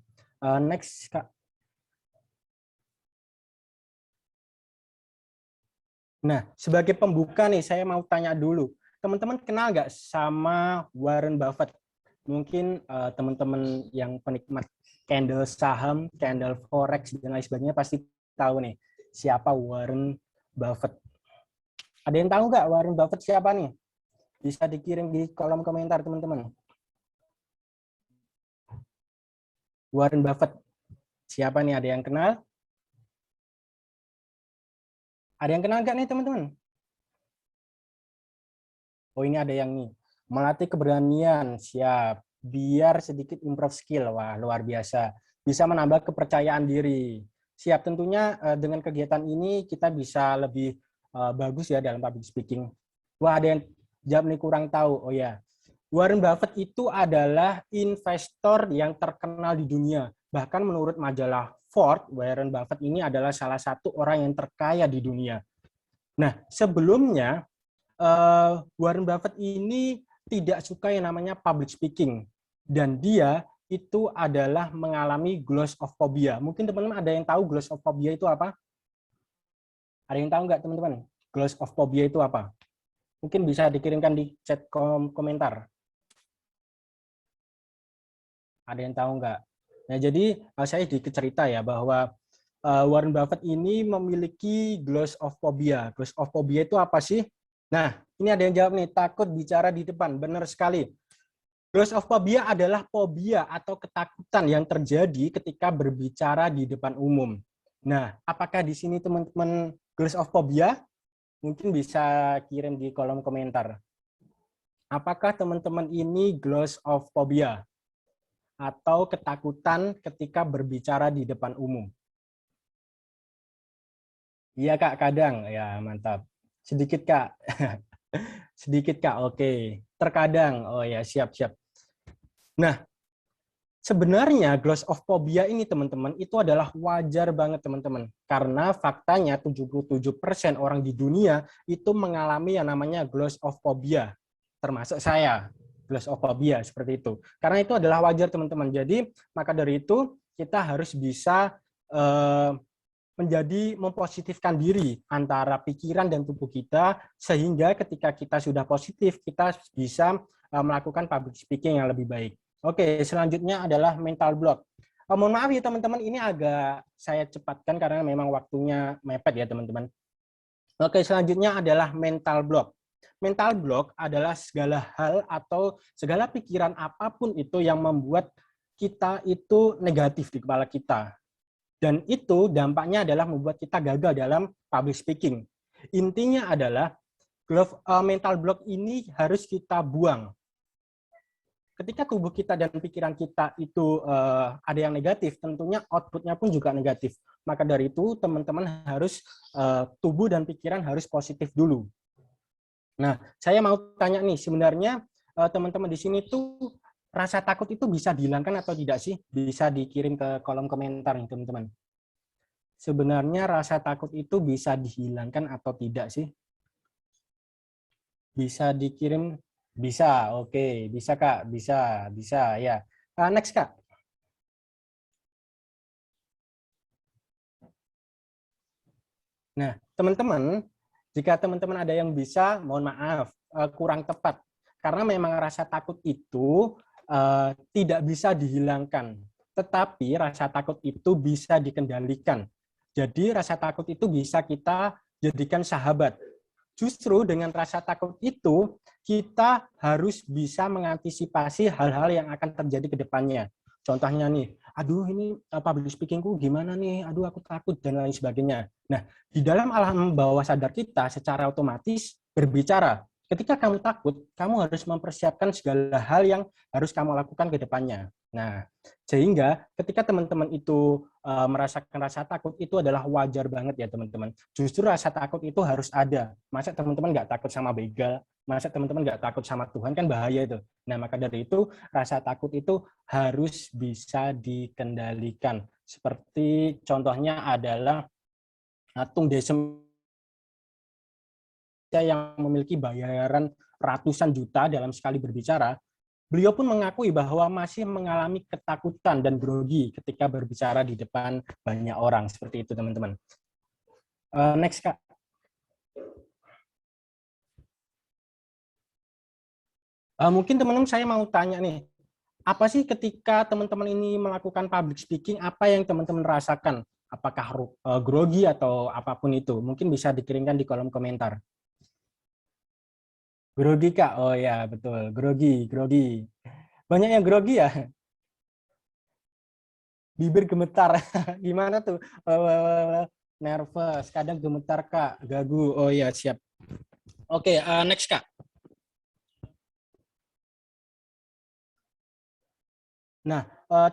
Next, Kak. Nah, sebagai pembuka nih, saya mau tanya dulu. Teman-teman kenal nggak sama Warren Buffett? Mungkin teman-teman yang penikmat candle saham, candle forex, dan lain sebagainya pasti tahu nih, siapa Warren Buffett. Ada yang tahu nggak Warren Buffett siapa nih? Bisa dikirim di kolom komentar, teman-teman. Warren Buffett. Siapa nih? Ada yang kenal? Ada yang kenal nggak nih teman-teman? Oh ini ada yang nih. Melatih keberanian, siap. Biar sedikit improve skill, wah luar biasa. Bisa menambah kepercayaan diri. Siap, tentunya dengan kegiatan ini kita bisa lebih bagus ya dalam public speaking. Wah ada yang jawab nih kurang tahu. Oh ya, Warren Buffett itu adalah investor yang terkenal di dunia. Bahkan menurut majalah Forbes, Warren Buffett ini adalah salah satu orang yang terkaya di dunia. Nah, sebelumnya Warren Buffett ini tidak suka yang namanya public speaking. Dan dia itu adalah mengalami glossophobia. Mungkin teman-teman ada yang tahu glossophobia itu apa? Ada yang tahu nggak teman-teman? Glossophobia itu apa? Mungkin bisa dikirimkan di chat komentar. Ada yang tahu nggak? Nah, jadi saya sedikit cerita ya bahwa Warren Buffett ini memiliki glossophobia. Glossophobia itu apa sih? Nah, ini ada yang jawab nih, takut bicara di depan. Benar sekali. Glossophobia adalah fobia atau ketakutan yang terjadi ketika berbicara di depan umum. Nah, apakah di sini teman-teman glossophobia? Mungkin bisa kirim di kolom komentar. Apakah teman-teman ini glossophobia? Atau ketakutan ketika berbicara di depan umum? Iya Kak, kadang. Ya, mantap. Sedikit Kak. Sedikit Kak, oke. Terkadang, oh ya siap-siap. Nah, sebenarnya glossophobia ini teman-teman, itu adalah wajar banget teman-teman. Karena faktanya 77% orang di dunia itu mengalami yang namanya glossophobia. Termasuk saya, glossophobia seperti itu. Karena itu adalah wajar teman-teman. Jadi, maka dari itu kita harus bisa menjadi mempositifkan diri antara pikiran dan tubuh kita, sehingga ketika kita sudah positif, kita bisa melakukan public speaking yang lebih baik. Oke, selanjutnya adalah mental block. Mohon maaf ya teman-teman, ini agak saya cepatkan karena memang waktunya mepet ya teman-teman. Oke, selanjutnya adalah mental block. Mental block adalah segala hal atau segala pikiran apapun itu yang membuat kita itu negatif di kepala kita. Dan itu dampaknya adalah membuat kita gagal dalam public speaking. Intinya adalah mental block ini harus kita buang. Ketika tubuh kita dan pikiran kita itu ada yang negatif, tentunya outputnya pun juga negatif. Maka dari itu teman-teman harus tubuh dan pikiran harus positif dulu. Nah, saya mau tanya nih, sebenarnya teman-teman di sini tuh rasa takut itu bisa dihilangkan atau tidak sih? Bisa dikirim ke kolom komentar nih teman-teman. Sebenarnya rasa takut itu bisa dihilangkan atau tidak sih? Bisa dikirim? Bisa, oke. Bisa Kak, bisa ya. Next Kak. Nah, teman-teman, jika teman-teman ada yang bisa, mohon maaf, kurang tepat. Karena memang rasa takut itu tidak bisa dihilangkan. Tetapi rasa takut itu bisa dikendalikan. Jadi rasa takut itu bisa kita jadikan sahabat. Justru dengan rasa takut itu, kita harus bisa mengantisipasi hal-hal yang akan terjadi ke depannya. Contohnya nih, aduh ini public speakingku gimana nih, aduh aku takut, dan lain sebagainya. Nah, di dalam alam bawah sadar kita secara otomatis berbicara, ketika kamu takut, kamu harus mempersiapkan segala hal yang harus kamu lakukan ke depannya. Nah, sehingga ketika teman-teman itu merasakan rasa takut, itu adalah wajar banget ya teman-teman. Justru rasa takut itu harus ada. Masa teman-teman nggak takut sama begal? Masa teman-teman nggak takut sama Tuhan? Kan bahaya itu. Nah, maka dari itu rasa takut itu harus bisa dikendalikan. Seperti contohnya adalah Tung Desem yang memiliki bayaran ratusan juta dalam sekali berbicara. Beliau pun mengakui bahwa masih mengalami ketakutan dan grogi ketika berbicara di depan banyak orang. Seperti itu, teman-teman. Next, Kak. Mungkin teman-teman saya mau tanya nih, apa sih ketika teman-teman ini melakukan public speaking, apa yang teman-teman rasakan? Apakah grogi atau apapun itu? Mungkin bisa dikirimkan di kolom komentar. Grogi, Kak? Oh ya, betul. Grogi. Banyak yang grogi ya? bibir gemetar. Gimana tuh? Nervous, kadang gemetar Kak, gagu. Oh iya, siap. Oke, next Kak. Nah,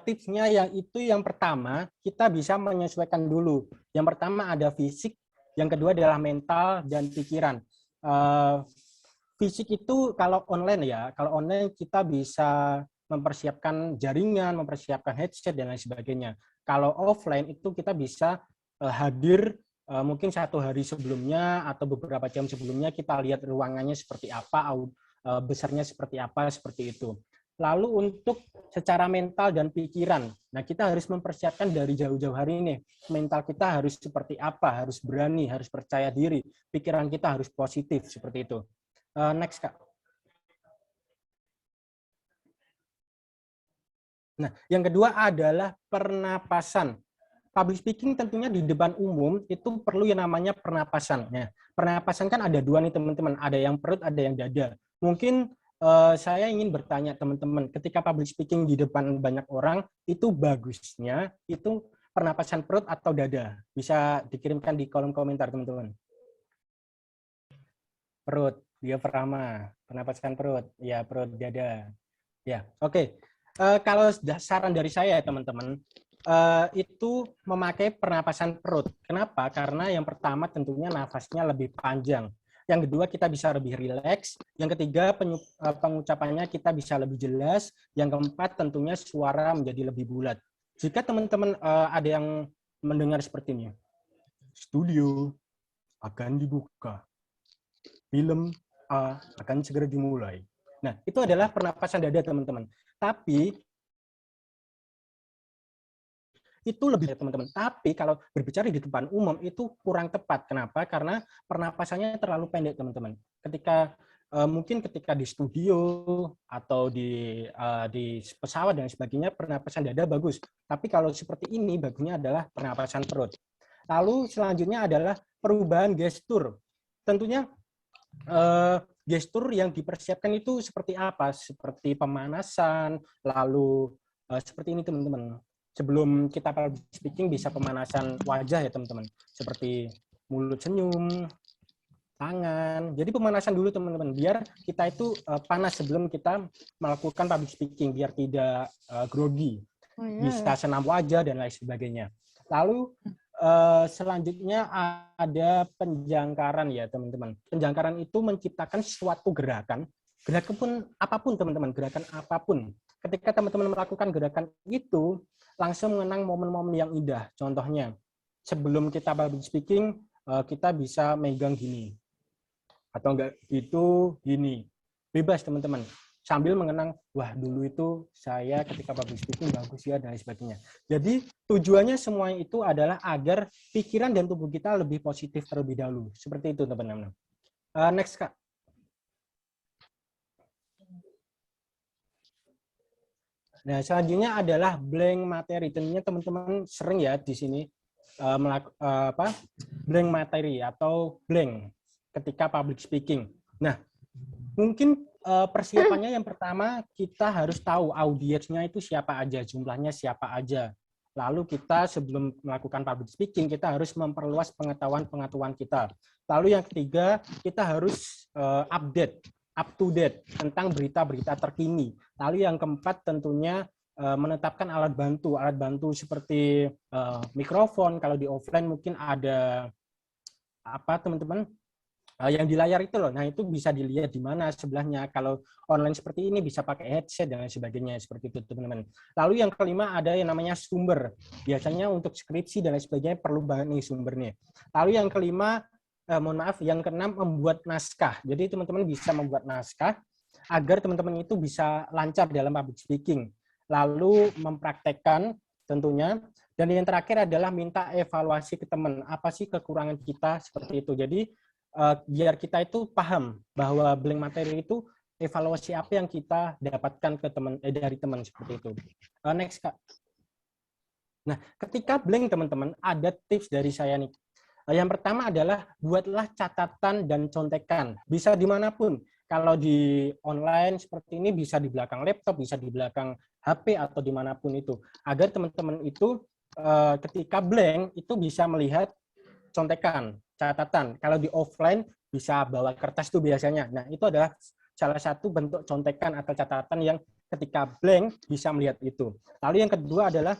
tipsnya yang pertama, kita bisa menyesuaikan dulu. Yang pertama ada fisik, yang kedua adalah mental dan pikiran. Fisik itu kalau online ya, kalau online kita bisa mempersiapkan jaringan, mempersiapkan headset dan lain sebagainya. Kalau offline itu kita bisa hadir mungkin 1 hari sebelumnya atau beberapa jam sebelumnya, kita lihat ruangannya seperti apa, besarnya seperti apa, seperti itu. Lalu untuk secara mental dan pikiran, nah kita harus mempersiapkan dari jauh-jauh hari ini. Mental kita harus seperti apa, harus berani, harus percaya diri. Pikiran kita harus positif, seperti itu. Next, Kak. Nah, yang kedua adalah pernapasan. Public speaking tentunya di depan umum itu perlu yang namanya pernapasan. Nah, pernapasan kan ada 2 nih teman-teman, ada yang perut, ada yang dada. Mungkin saya ingin bertanya teman-teman, ketika public speaking di depan banyak orang, itu bagusnya itu pernapasan perut atau dada? Bisa dikirimkan di kolom komentar teman-teman. Perut, diafragma, pernapasan perut, ya perut, dada. Ya, oke. Kalau saran dari saya teman-teman, itu memakai pernapasan perut. Kenapa? Karena yang pertama tentunya nafasnya lebih panjang. Yang kedua kita bisa lebih rileks. Yang ketiga pengucapannya kita bisa lebih jelas. Yang keempat tentunya suara menjadi lebih bulat. Jika teman-teman ada yang mendengar seperti ini, studio akan dibuka, film A akan segera dimulai. Nah, itu adalah pernapasan dada teman-teman. Tapi itu lebih teman-teman. Tapi kalau berbicara di depan umum itu kurang tepat. Kenapa? Karena pernapasannya terlalu pendek teman-teman. Ketika mungkin ketika di studio atau di pesawat dan sebagainya pernapasan dada bagus. Tapi kalau seperti ini bagusnya adalah pernapasan perut. Lalu selanjutnya adalah perubahan gestur. Tentunya gestur yang dipersiapkan itu seperti apa? Seperti pemanasan, lalu seperti ini teman-teman. Sebelum kita public speaking bisa pemanasan wajah ya teman-teman. Seperti mulut senyum, tangan. Jadi pemanasan dulu teman-teman, biar kita itu panas sebelum kita melakukan public speaking, biar tidak grogi. Bisa senam wajah dan lain sebagainya. Lalu selanjutnya ada penjangkaran ya teman-teman. Penjangkaran itu menciptakan suatu gerakan pun apapun teman-teman, gerakan apapun. Ketika teman-teman melakukan gerakan itu, langsung mengenang momen-momen yang indah. Contohnya, sebelum kita public speaking, kita bisa megang gini. Atau enggak gitu, gini. Bebas teman-teman. Sambil mengenang, wah dulu itu saya ketika public speaking bagus ya, dan lain sebagainya. Jadi tujuannya semua itu adalah agar pikiran dan tubuh kita lebih positif terlebih dahulu. Seperti itu teman-teman. Next, Kak. Nah, selanjutnya adalah blank materi. Tentunya teman-teman sering ya di sini blank materi atau blank ketika public speaking. Nah, mungkin persiapannya yang pertama kita harus tahu audiensnya itu siapa aja, jumlahnya siapa aja. Lalu kita sebelum melakukan public speaking kita harus memperluas pengetahuan kita. Lalu yang ketiga kita harus up to date tentang berita-berita terkini. Lalu yang keempat tentunya menetapkan alat bantu seperti mikrofon. Kalau di offline mungkin ada apa teman-teman yang di layar itu loh. Nah itu bisa dilihat di mana sebelahnya. Kalau online seperti ini bisa pakai headset dan lain sebagainya seperti itu teman-teman. Lalu yang kelima ada yang namanya sumber. Biasanya untuk skripsi dan lain sebagainya perlu banget nih sumbernya. Lalu yang kelima yang keenam membuat naskah. Jadi teman-teman bisa membuat naskah agar teman-teman itu bisa lancar dalam public speaking. Lalu mempraktekkan tentunya. Dan yang terakhir adalah minta evaluasi ke teman. Apa sih kekurangan kita seperti itu. Jadi biar kita itu paham bahwa blank materi itu evaluasi apa yang kita dapatkan ke dari teman seperti itu. Next, Kak. Nah, ketika blank teman-teman ada tips dari saya nih. Yang pertama adalah buatlah catatan dan contekan. Bisa dimanapun. Kalau di online seperti ini bisa di belakang laptop, bisa di belakang HP atau dimanapun itu. Agar teman-teman itu ketika blank itu bisa melihat contekan, catatan. Kalau di offline bisa bawa kertas tuh biasanya. Nah, itu adalah salah satu bentuk contekan atau catatan yang ketika blank bisa melihat itu. Lalu yang kedua adalah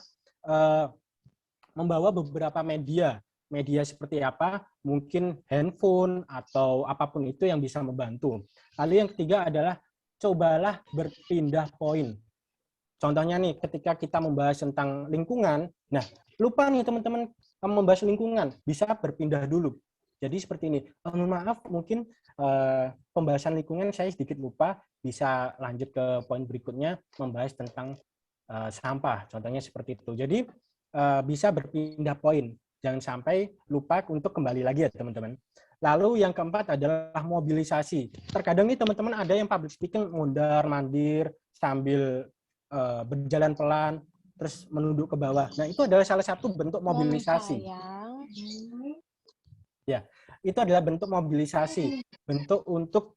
membawa beberapa media. Media seperti apa? Mungkin handphone atau apapun itu yang bisa membantu. Lalu yang ketiga adalah cobalah berpindah poin. Contohnya nih, ketika kita membahas tentang lingkungan, nah lupa nih teman-teman membahas lingkungan, bisa berpindah dulu. Jadi seperti ini, mohon maaf mungkin pembahasan lingkungan saya sedikit lupa, bisa lanjut ke poin berikutnya, membahas tentang sampah, contohnya seperti itu. Jadi bisa berpindah poin, jangan sampai lupa untuk kembali lagi ya teman-teman. Lalu yang keempat adalah mobilisasi. Terkadang nih teman-teman ada yang public speaking mondar-mandir sambil berjalan pelan, terus menunduk ke bawah. Nah, itu adalah salah satu bentuk mobilisasi. Ya, itu adalah bentuk mobilisasi, bentuk untuk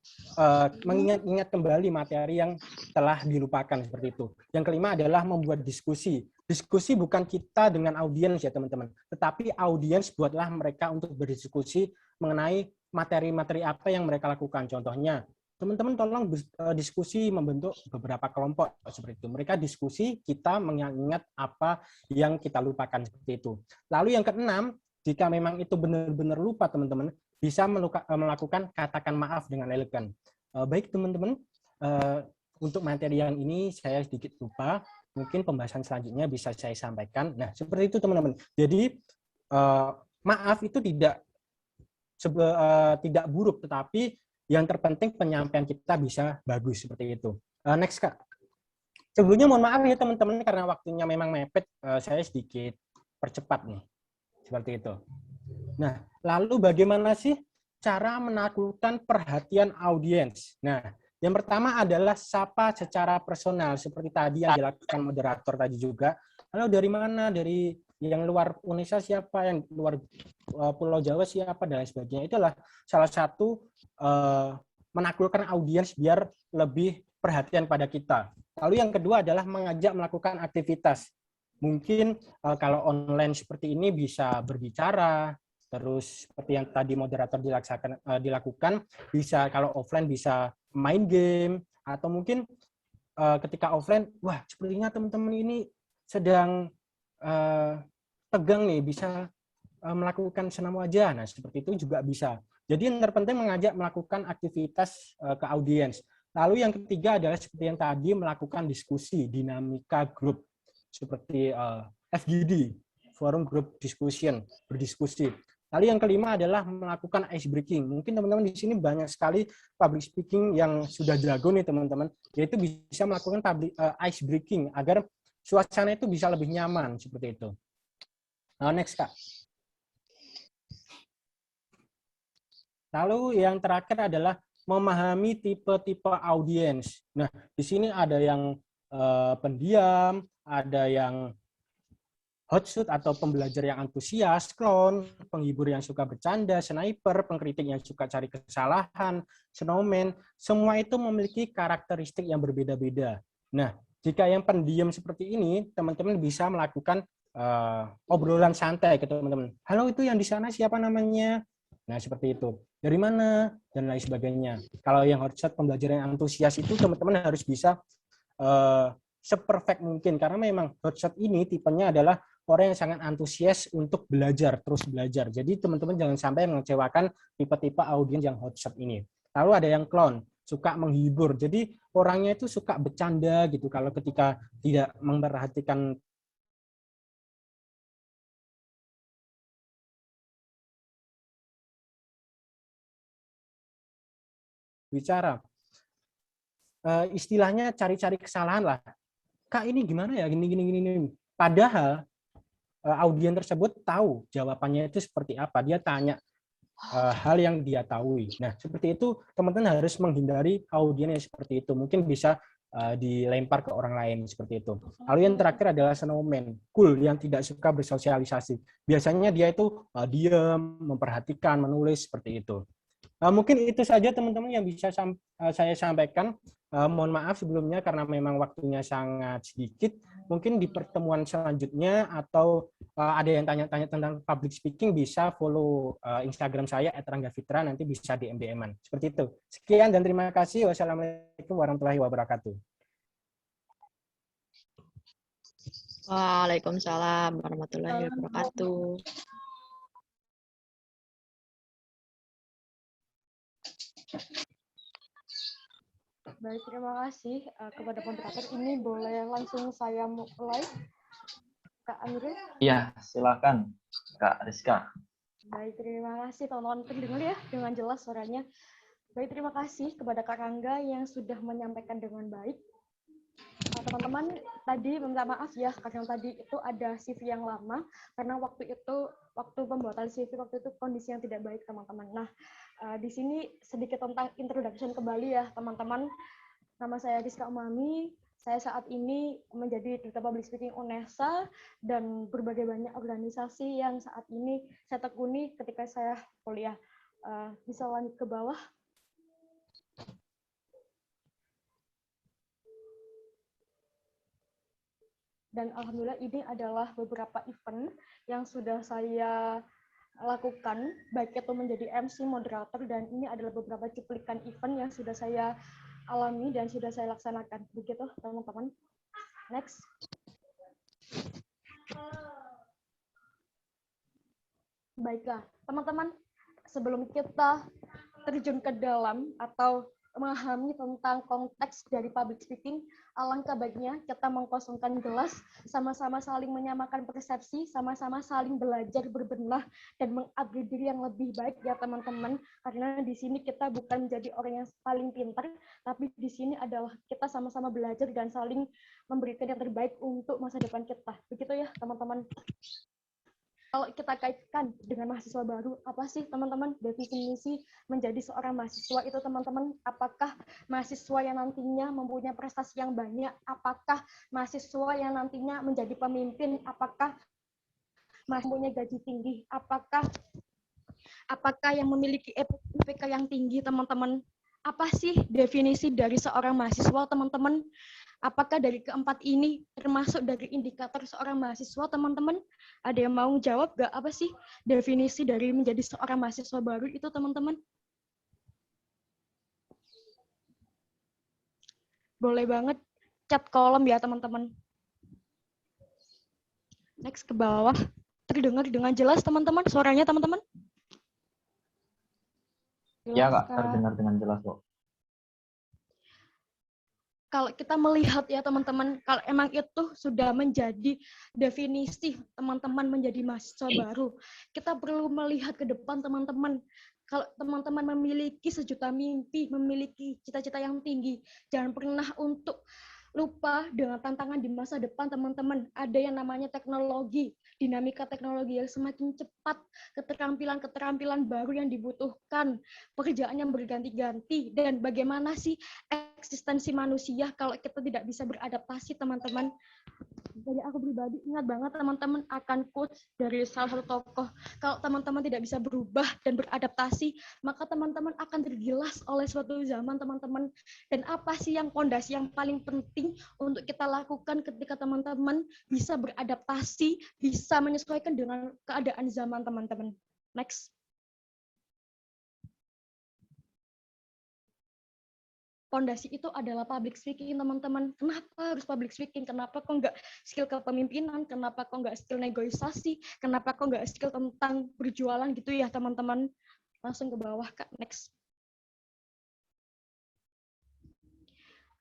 mengingat-ingat kembali materi yang telah dilupakan seperti itu. Yang kelima adalah membuat diskusi. Diskusi bukan kita dengan audiens ya teman-teman, tetapi audiens buatlah mereka untuk berdiskusi mengenai materi-materi apa yang mereka lakukan. Contohnya, teman-teman tolong diskusi membentuk beberapa kelompok seperti itu. Mereka diskusi, kita mengingat apa yang kita lupakan seperti itu. Lalu yang keenam, jika memang itu benar-benar lupa teman-teman, bisa melakukan katakan maaf dengan elegan. Baik teman-teman, untuk materi yang ini saya sedikit lupa, mungkin pembahasan selanjutnya bisa saya sampaikan. Nah, seperti itu teman-teman. Jadi maaf itu tidak buruk, tetapi yang terpenting penyampaian kita bisa bagus seperti itu. Next Kak. Sebelumnya mohon maaf ya teman-teman karena waktunya memang mepet, saya sedikit percepat nih. Seperti itu. Nah, lalu bagaimana sih cara menaklukkan perhatian audiens? Nah, yang pertama adalah sapa secara personal seperti tadi yang dilakukan moderator tadi juga. Lalu dari mana? Dari yang luar Indonesia siapa, yang luar Pulau Jawa siapa, dan lain sebagainya. Itulah salah satu menaklukkan audiens biar lebih perhatian pada kita. Lalu yang kedua adalah mengajak melakukan aktivitas. Mungkin kalau online seperti ini bisa berbicara, terus seperti yang tadi moderator dilakukan, bisa kalau offline bisa main game, atau mungkin ketika offline, wah sepertinya teman-teman ini sedang tegang nih, bisa melakukan senam wajah. Nah, seperti itu juga bisa. Jadi yang terpenting mengajak melakukan aktivitas ke audiens. Lalu yang ketiga adalah seperti yang tadi, melakukan diskusi, dinamika grup. Seperti FGD, Forum Group Discussion, berdiskusi. Lalu yang kelima adalah melakukan ice breaking. Mungkin teman-teman di sini banyak sekali public speaking yang sudah jago nih teman-teman, yaitu bisa melakukan ice breaking agar suasana itu bisa lebih nyaman seperti itu. Nah, next Kak. Lalu yang terakhir adalah memahami tipe-tipe audiens. Nah, di sini ada yang pendiam, ada yang hotshot atau pembelajar yang antusias, clown, penghibur yang suka bercanda, sniper, pengkritik yang suka cari kesalahan, snowman, semua itu memiliki karakteristik yang berbeda-beda. Nah, jika yang pendiam seperti ini, teman-teman bisa melakukan obrolan santai ke teman-teman. Halo, itu yang di sana siapa namanya? Nah, seperti itu. Dari mana? Dan lain sebagainya. Kalau yang hotshot, pembelajar yang antusias itu teman-teman harus bisa seperfect mungkin, karena memang hotshot ini tipenya adalah orang yang sangat antusias untuk belajar, terus belajar. Jadi teman-teman jangan sampai mengecewakan tipe-tipe audiens yang hotshot ini. Lalu ada yang clown, suka menghibur. Jadi orangnya itu suka bercanda gitu. Kalau ketika tidak memperhatikan bicara, istilahnya cari-cari kesalahan lah. Kak ini gimana ya, gini. Padahal audiens tersebut tahu jawabannya itu seperti apa. Dia tanya hal yang dia tahu. Nah, seperti itu teman-teman harus menghindari audiens yang seperti itu. Mungkin bisa dilempar ke orang lain seperti itu. Lalu yang terakhir adalah snowman, cool, yang tidak suka bersosialisasi. Biasanya dia itu diam, memperhatikan, menulis seperti itu. Mungkin itu saja teman-teman yang bisa saya sampaikan. Mohon maaf sebelumnya karena memang waktunya sangat sedikit. Mungkin di pertemuan selanjutnya atau ada yang tanya-tanya tentang public speaking bisa follow Instagram saya @ranggafitra, nanti bisa DM-an. Seperti itu. Sekian dan terima kasih. Wassalamualaikum warahmatullahi wabarakatuh. Waalaikumsalam warahmatullahi wabarakatuh. Baik, terima kasih kepada moderator. Ini boleh langsung saya mulai, Kak Amrul? Iya, silakan Kak Rizka. Baik, terima kasih teman-teman. Terdengar ya dengan jelas suaranya. Baik, terima kasih kepada Kak Rangga yang sudah menyampaikan dengan baik. Teman-teman, tadi minta maaf ya, karena tadi itu ada CV yang lama, karena waktu pembuatan CV waktu itu kondisi yang tidak baik, teman-teman. Nah, di sini sedikit tentang introduction kembali ya, teman-teman. Nama saya Rizka Umami, saya saat ini menjadi Duta Public Speaking UNESA dan berbagai banyak organisasi yang saat ini saya tekuni ketika saya kuliah. Bisa lanjut ke bawah. Dan alhamdulillah ini adalah beberapa event yang sudah saya lakukan, baik itu menjadi MC, moderator, dan ini adalah beberapa cuplikan event yang sudah saya alami dan sudah saya laksanakan. Begitu, teman-teman. Next. Baiklah, teman-teman, sebelum kita terjun ke dalam atau memahami tentang konteks dari public speaking, alangkah baiknya kita mengkosongkan gelas, sama-sama saling menyamakan persepsi, sama-sama saling belajar berbenah dan mengupgrade diri yang lebih baik ya teman-teman. Karena di sini kita bukan menjadi orang yang paling pintar, tapi di sini adalah kita sama-sama belajar dan saling memberikan yang terbaik untuk masa depan kita. Begitu ya teman-teman. Kalau kita kaitkan dengan mahasiswa baru, apa sih teman-teman definisi menjadi seorang mahasiswa itu teman-teman? Apakah mahasiswa yang nantinya mempunyai prestasi yang banyak? Apakah mahasiswa yang nantinya menjadi pemimpin? Apakah mempunyai gaji tinggi? Apakah yang memiliki IPK yang tinggi teman-teman? Apa sih definisi dari seorang mahasiswa teman-teman? Apakah dari keempat ini termasuk dari indikator seorang mahasiswa, teman-teman? Ada yang mau jawab nggak? Apa sih definisi dari menjadi seorang mahasiswa baru itu, teman-teman? Boleh banget chat kolom ya, teman-teman. Next ke bawah. Terdengar dengan jelas, teman-teman? Suaranya, teman-teman? Iya, Kak. Terdengar dengan jelas, kok. Kalau kita melihat ya teman-teman, kalau emang itu sudah menjadi definisi teman-teman menjadi mahasiswa baru, kita perlu melihat ke depan teman-teman. Kalau teman-teman memiliki sejuta mimpi, memiliki cita-cita yang tinggi, jangan pernah untuk lupa dengan tantangan di masa depan teman-teman. Ada yang namanya teknologi, dinamika teknologi yang semakin cepat, keterampilan-keterampilan baru yang dibutuhkan, pekerjaan yang berganti-ganti, dan bagaimana sih eksistensi manusia kalau kita tidak bisa beradaptasi, teman-teman. Dari aku pribadi ingat banget teman-teman akan quotes dari salah satu tokoh. Kalau teman-teman tidak bisa berubah dan beradaptasi, maka teman-teman akan tergilas oleh suatu zaman, teman-teman. Dan apa sih yang fondasi yang paling penting untuk kita lakukan ketika teman-teman bisa beradaptasi, bisa menyesuaikan dengan keadaan zaman, teman-teman. Next. Fondasi itu adalah public speaking, teman-teman. Kenapa harus public speaking? Kenapa kok nggak skill kepemimpinan? Kenapa kok nggak skill negosiasi? Kenapa kok nggak skill tentang berjualan gitu ya, teman-teman? Langsung ke bawah, Kak. Next.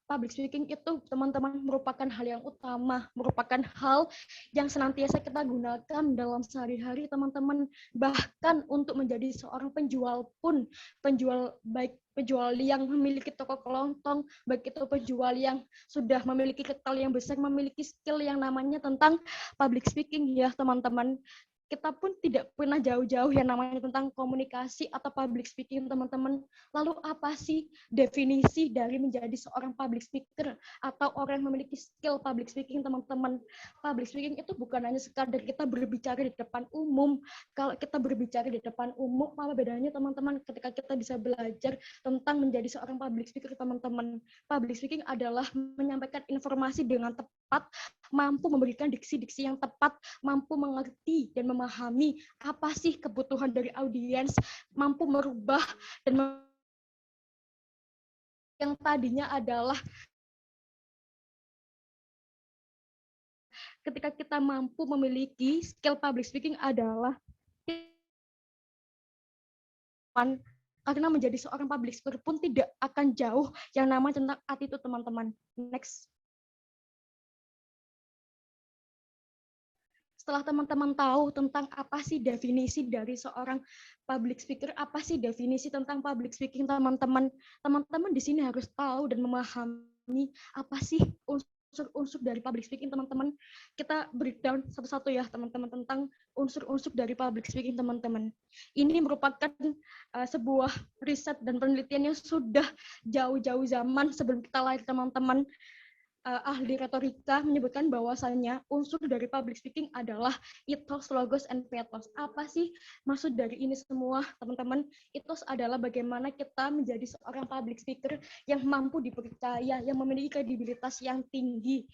Public speaking itu, teman-teman, merupakan hal yang utama, merupakan hal yang senantiasa kita gunakan dalam sehari-hari, teman-teman. Bahkan untuk menjadi seorang penjual pun, penjual baik penjual yang memiliki toko kelontong, baik itu penjual yang sudah memiliki ketal yang besar, memiliki skill yang namanya tentang public speaking ya, teman-teman. kita pun tidak pernah jauh-jauh yang namanya tentang komunikasi atau public speaking, teman-teman. Lalu apa sih definisi dari menjadi seorang public speaker atau orang yang memiliki skill public speaking, teman-teman? Public speaking itu bukan hanya sekadar kita berbicara di depan umum. Kalau kita berbicara di depan umum, apa bedanya, teman-teman, ketika kita bisa belajar tentang menjadi seorang public speaker, teman-teman? Public speaking adalah menyampaikan informasi dengan tepat, mampu memberikan diksi-diksi yang tepat, mampu mengerti dan memahami apa sih kebutuhan dari audiens, mampu merubah dan yang tadinya adalah ketika kita mampu memiliki skill public speaking adalah karena menjadi seorang public speaker pun tidak akan jauh yang namanya tentang attitude, teman-teman. Next. Setelah teman-teman tahu tentang apa sih definisi dari seorang public speaker, apa sih definisi tentang public speaking, teman-teman? Teman-teman di sini harus tahu dan memahami apa sih unsur-unsur dari public speaking, teman-teman. Kita breakdown satu-satu ya, teman-teman, tentang unsur-unsur dari public speaking, teman-teman. Ini merupakan sebuah riset dan penelitian yang sudah jauh-jauh zaman sebelum kita lahir, teman-teman. Ahli retorika menyebutkan bahwasannya unsur dari public speaking adalah ethos, logos, and pathos. Apa sih maksud dari ini semua, teman-teman? Ethos adalah bagaimana kita menjadi seorang public speaker yang mampu dipercaya, yang memiliki kredibilitas yang tinggi.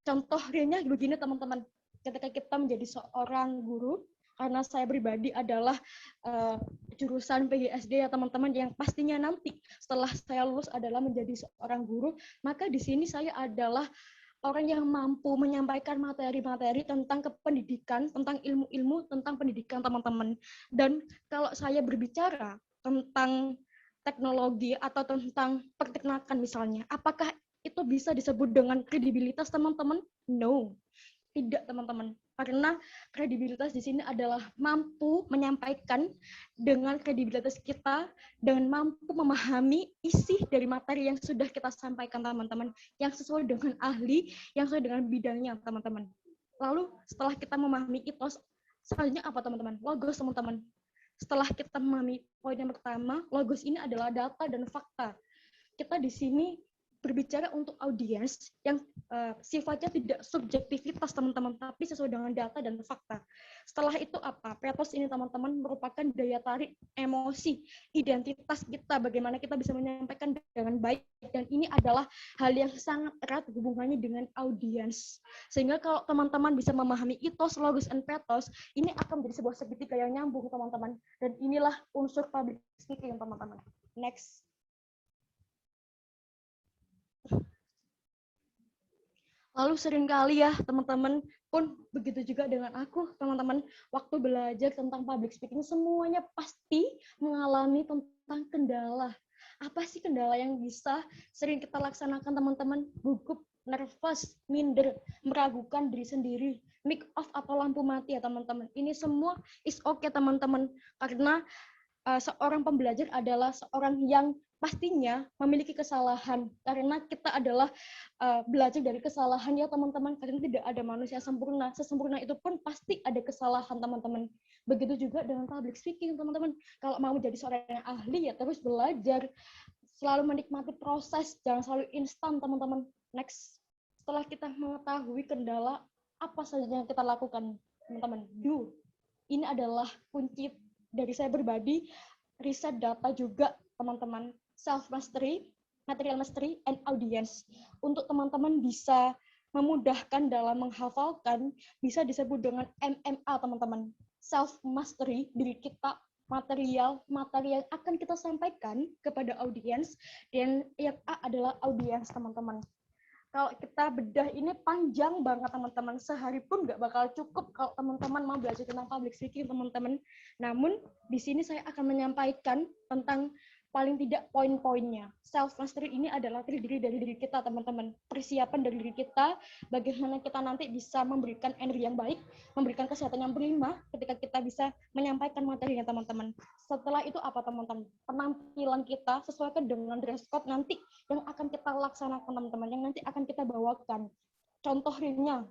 Contoh realnya begini, teman-teman. Ketika kita menjadi seorang guru, karena saya pribadi adalah jurusan PGSD ya, teman-teman, yang pastinya nanti setelah saya lulus adalah menjadi seorang guru, maka di sini saya adalah orang yang mampu menyampaikan materi-materi tentang kependidikan, tentang ilmu-ilmu, tentang pendidikan, teman-teman. Dan kalau saya berbicara tentang teknologi atau tentang pertenakan misalnya, apakah itu bisa disebut dengan kredibilitas, teman-teman? No. Tidak, teman-teman. Karena kredibilitas di sini adalah mampu menyampaikan dengan kredibilitas kita, dengan mampu memahami isi dari materi yang sudah kita sampaikan, teman-teman, yang sesuai dengan ahli, yang sesuai dengan bidangnya, teman-teman. Lalu setelah kita memahami ethos, selanjutnya apa, teman-teman? Logos, teman-teman. Setelah kita memahami poin yang pertama, logos ini adalah data dan fakta. Kita di sini berbicara untuk audiens yang sifatnya tidak subjektivitas, teman-teman, tapi sesuai dengan data dan fakta. Setelah itu apa? Pathos ini, teman-teman, merupakan daya tarik emosi, identitas kita, bagaimana kita bisa menyampaikan dengan baik, dan ini adalah hal yang sangat erat hubungannya dengan audiens. Sehingga kalau teman-teman bisa memahami ethos, logos, and pathos, ini akan menjadi sebuah segitiga yang nyambung, teman-teman. Dan inilah unsur public speaking, teman-teman. Next. Lalu seringkali ya, teman-teman, pun begitu juga dengan aku, teman-teman, waktu belajar tentang public speaking, semuanya pasti mengalami tentang kendala. Apa sih kendala yang bisa sering kita laksanakan, teman-teman? Gugup, nervous, minder, meragukan diri sendiri, mic off atau lampu mati ya, teman-teman. Ini semua is okay, teman-teman, karena seorang pembelajar adalah seorang yang pastinya memiliki kesalahan, karena kita adalah belajar dari kesalahan ya, teman-teman, karena tidak ada manusia sempurna. Sesempurna itu pun pasti ada kesalahan, teman-teman. Begitu juga dengan public speaking, teman-teman. Kalau mau menjadi seorang yang ahli ya terus belajar, selalu menikmati proses, jangan selalu instan, teman-teman. Next. Setelah kita mengetahui kendala, apa saja yang kita lakukan, teman-teman? Do. Ini adalah kunci dari saya pribadi, riset data juga, teman-teman. Self-mastery, material mastery, and audience. Untuk teman-teman bisa memudahkan dalam menghafalkan, bisa disebut dengan MMA, teman-teman. Self-mastery, diri kita, material yang akan kita sampaikan kepada audiens, dan yang A adalah audiens, teman-teman. Kalau kita bedah ini panjang banget, teman-teman. Sehari pun nggak bakal cukup kalau teman-teman mau belajar tentang public speaking, teman-teman. Namun, di sini saya akan menyampaikan tentang paling tidak poin-poinnya. Self-mastery ini adalah terdiri dari diri kita, teman-teman. Persiapan dari diri kita, bagaimana kita nanti bisa memberikan energi yang baik, memberikan kesehatan yang prima ketika kita bisa menyampaikan materinya, teman-teman. Setelah itu apa, teman-teman? Penampilan kita sesuaikan dengan dress code nanti yang akan kita laksanakan, teman-teman, yang nanti akan kita bawakan. Contoh realnya,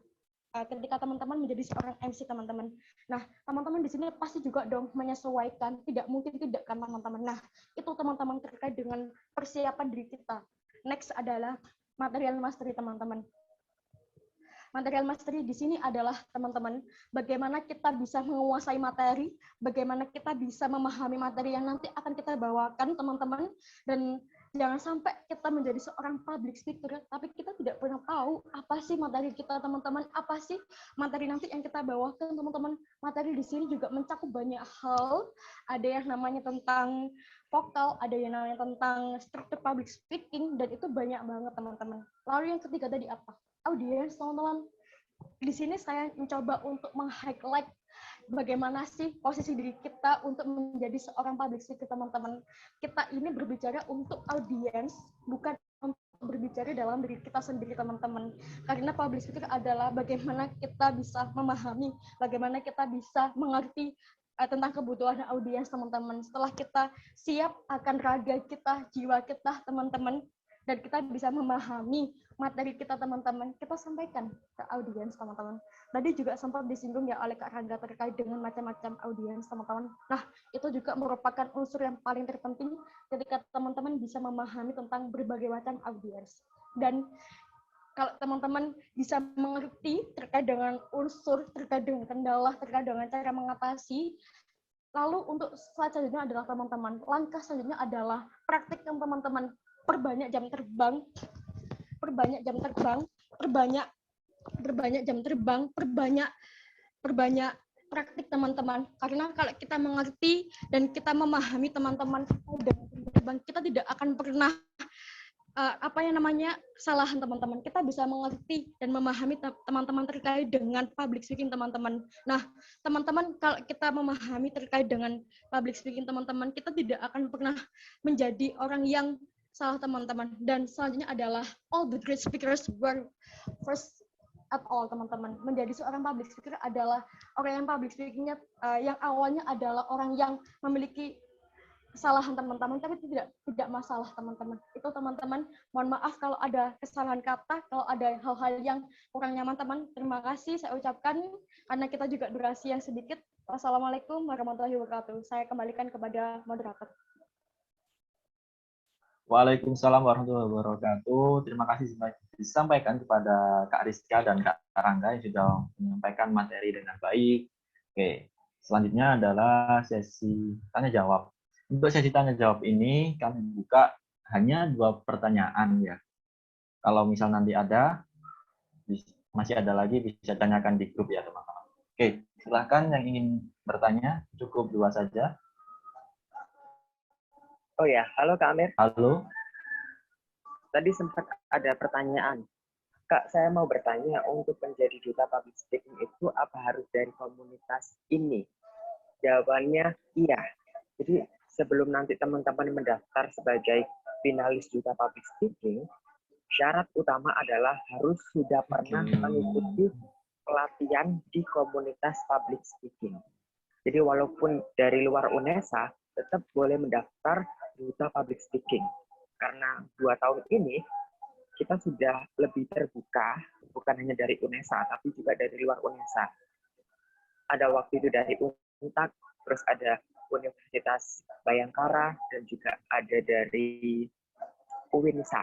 ketika teman-teman menjadi seorang MC teman-teman. Nah, teman-teman di sini pasti juga dong menyesuaikan, tidak mungkin tidak kan teman-teman. Nah, itu teman-teman terkait dengan persiapan diri kita. Next adalah material mastery teman-teman. Material mastery di sini adalah teman-teman bagaimana kita bisa menguasai materi, bagaimana kita bisa memahami materi yang nanti akan kita bawakan teman-teman, dan jangan sampai kita menjadi seorang public speaker tapi kita tidak pernah tahu apa sih materi kita teman-teman, apa sih materi nanti yang kita bawakan teman-teman. Materi di sini juga mencakup banyak hal, ada yang namanya tentang vokal, ada yang namanya tentang struktur public speaking, dan itu banyak banget teman-teman. Lalu yang ketiga tadi apa? Audiens teman-teman. Di sini saya mencoba untuk meng-highlight bagaimana sih posisi diri kita untuk menjadi seorang public speaker teman-teman. Kita ini berbicara untuk audiens, bukan untuk berbicara dalam diri kita sendiri teman-teman. Karena public speaker adalah bagaimana kita bisa memahami, bagaimana kita bisa mengerti tentang kebutuhan audiens teman-teman. Setelah kita siap akan raga kita, jiwa kita teman-teman, dan kita bisa memahami materi kita teman-teman, kita sampaikan ke audiens teman-teman. Tadi juga sempat disinggung ya oleh Kak Rangga terkait dengan macam-macam audiens teman-teman. Nah, itu juga merupakan unsur yang paling terpenting ketika teman-teman bisa memahami tentang berbagai macam audiens. Dan kalau teman-teman bisa mengerti terkait dengan unsur, terkait dengan kendala, terkait dengan cara mengatasi, lalu untuk selanjutnya adalah teman-teman, langkah selanjutnya adalah praktikkan teman-teman, perbanyak jam terbang, perbanyak praktik teman-teman. Karena kalau kita mengerti dan kita memahami teman-teman kita tidak akan pernah kesalahan teman-teman. Kita bisa mengerti dan memahami teman-teman terkait dengan public speaking teman-teman. Nah, teman-teman kalau kita memahami terkait dengan public speaking teman-teman, kita tidak akan pernah menjadi orang yang salah teman-teman. Dan selanjutnya adalah all the great speakers were first at all teman-teman. Menjadi seorang public speaker adalah orang yang public speakingnya yang awalnya adalah orang yang memiliki kesalahan teman-teman, tapi tidak masalah teman-teman. Itu teman-teman, mohon maaf kalau ada kesalahan kata, kalau ada hal-hal yang kurang nyaman teman. Terima kasih saya ucapkan karena kita juga durasi yang sedikit. Wassalamualaikum warahmatullahi wabarakatuh. Saya kembalikan kepada moderator. Waalaikumsalam warahmatullahi wabarakatuh. Terima kasih disampaikan kepada Kak Rizka dan Kak Rangga yang sudah menyampaikan materi dengan baik. Oke, selanjutnya adalah sesi tanya jawab. Untuk sesi tanya jawab ini kami buka hanya 2 pertanyaan ya. Kalau misal nanti masih ada lagi bisa tanyakan di grup ya teman-teman. Oke, silahkan yang ingin bertanya, cukup 2 saja. Oh ya, halo Kak Amir. Halo. Tadi sempat ada pertanyaan. Kak, saya mau bertanya, untuk menjadi duta public speaking itu apa harus dari komunitas ini? Jawabannya iya. Jadi sebelum nanti teman-teman mendaftar sebagai finalis duta public speaking, syarat utama adalah harus sudah pernah mengikuti pelatihan di komunitas public speaking. Jadi walaupun dari luar UNESA, tetap boleh mendaftar duta public speaking. Karena 2 tahun ini, kita sudah lebih terbuka, bukan hanya dari UNESA, tapi juga dari luar UNESA. Ada waktu itu dari UNTAK, terus ada Universitas Bayangkara, dan juga ada dari UINSA.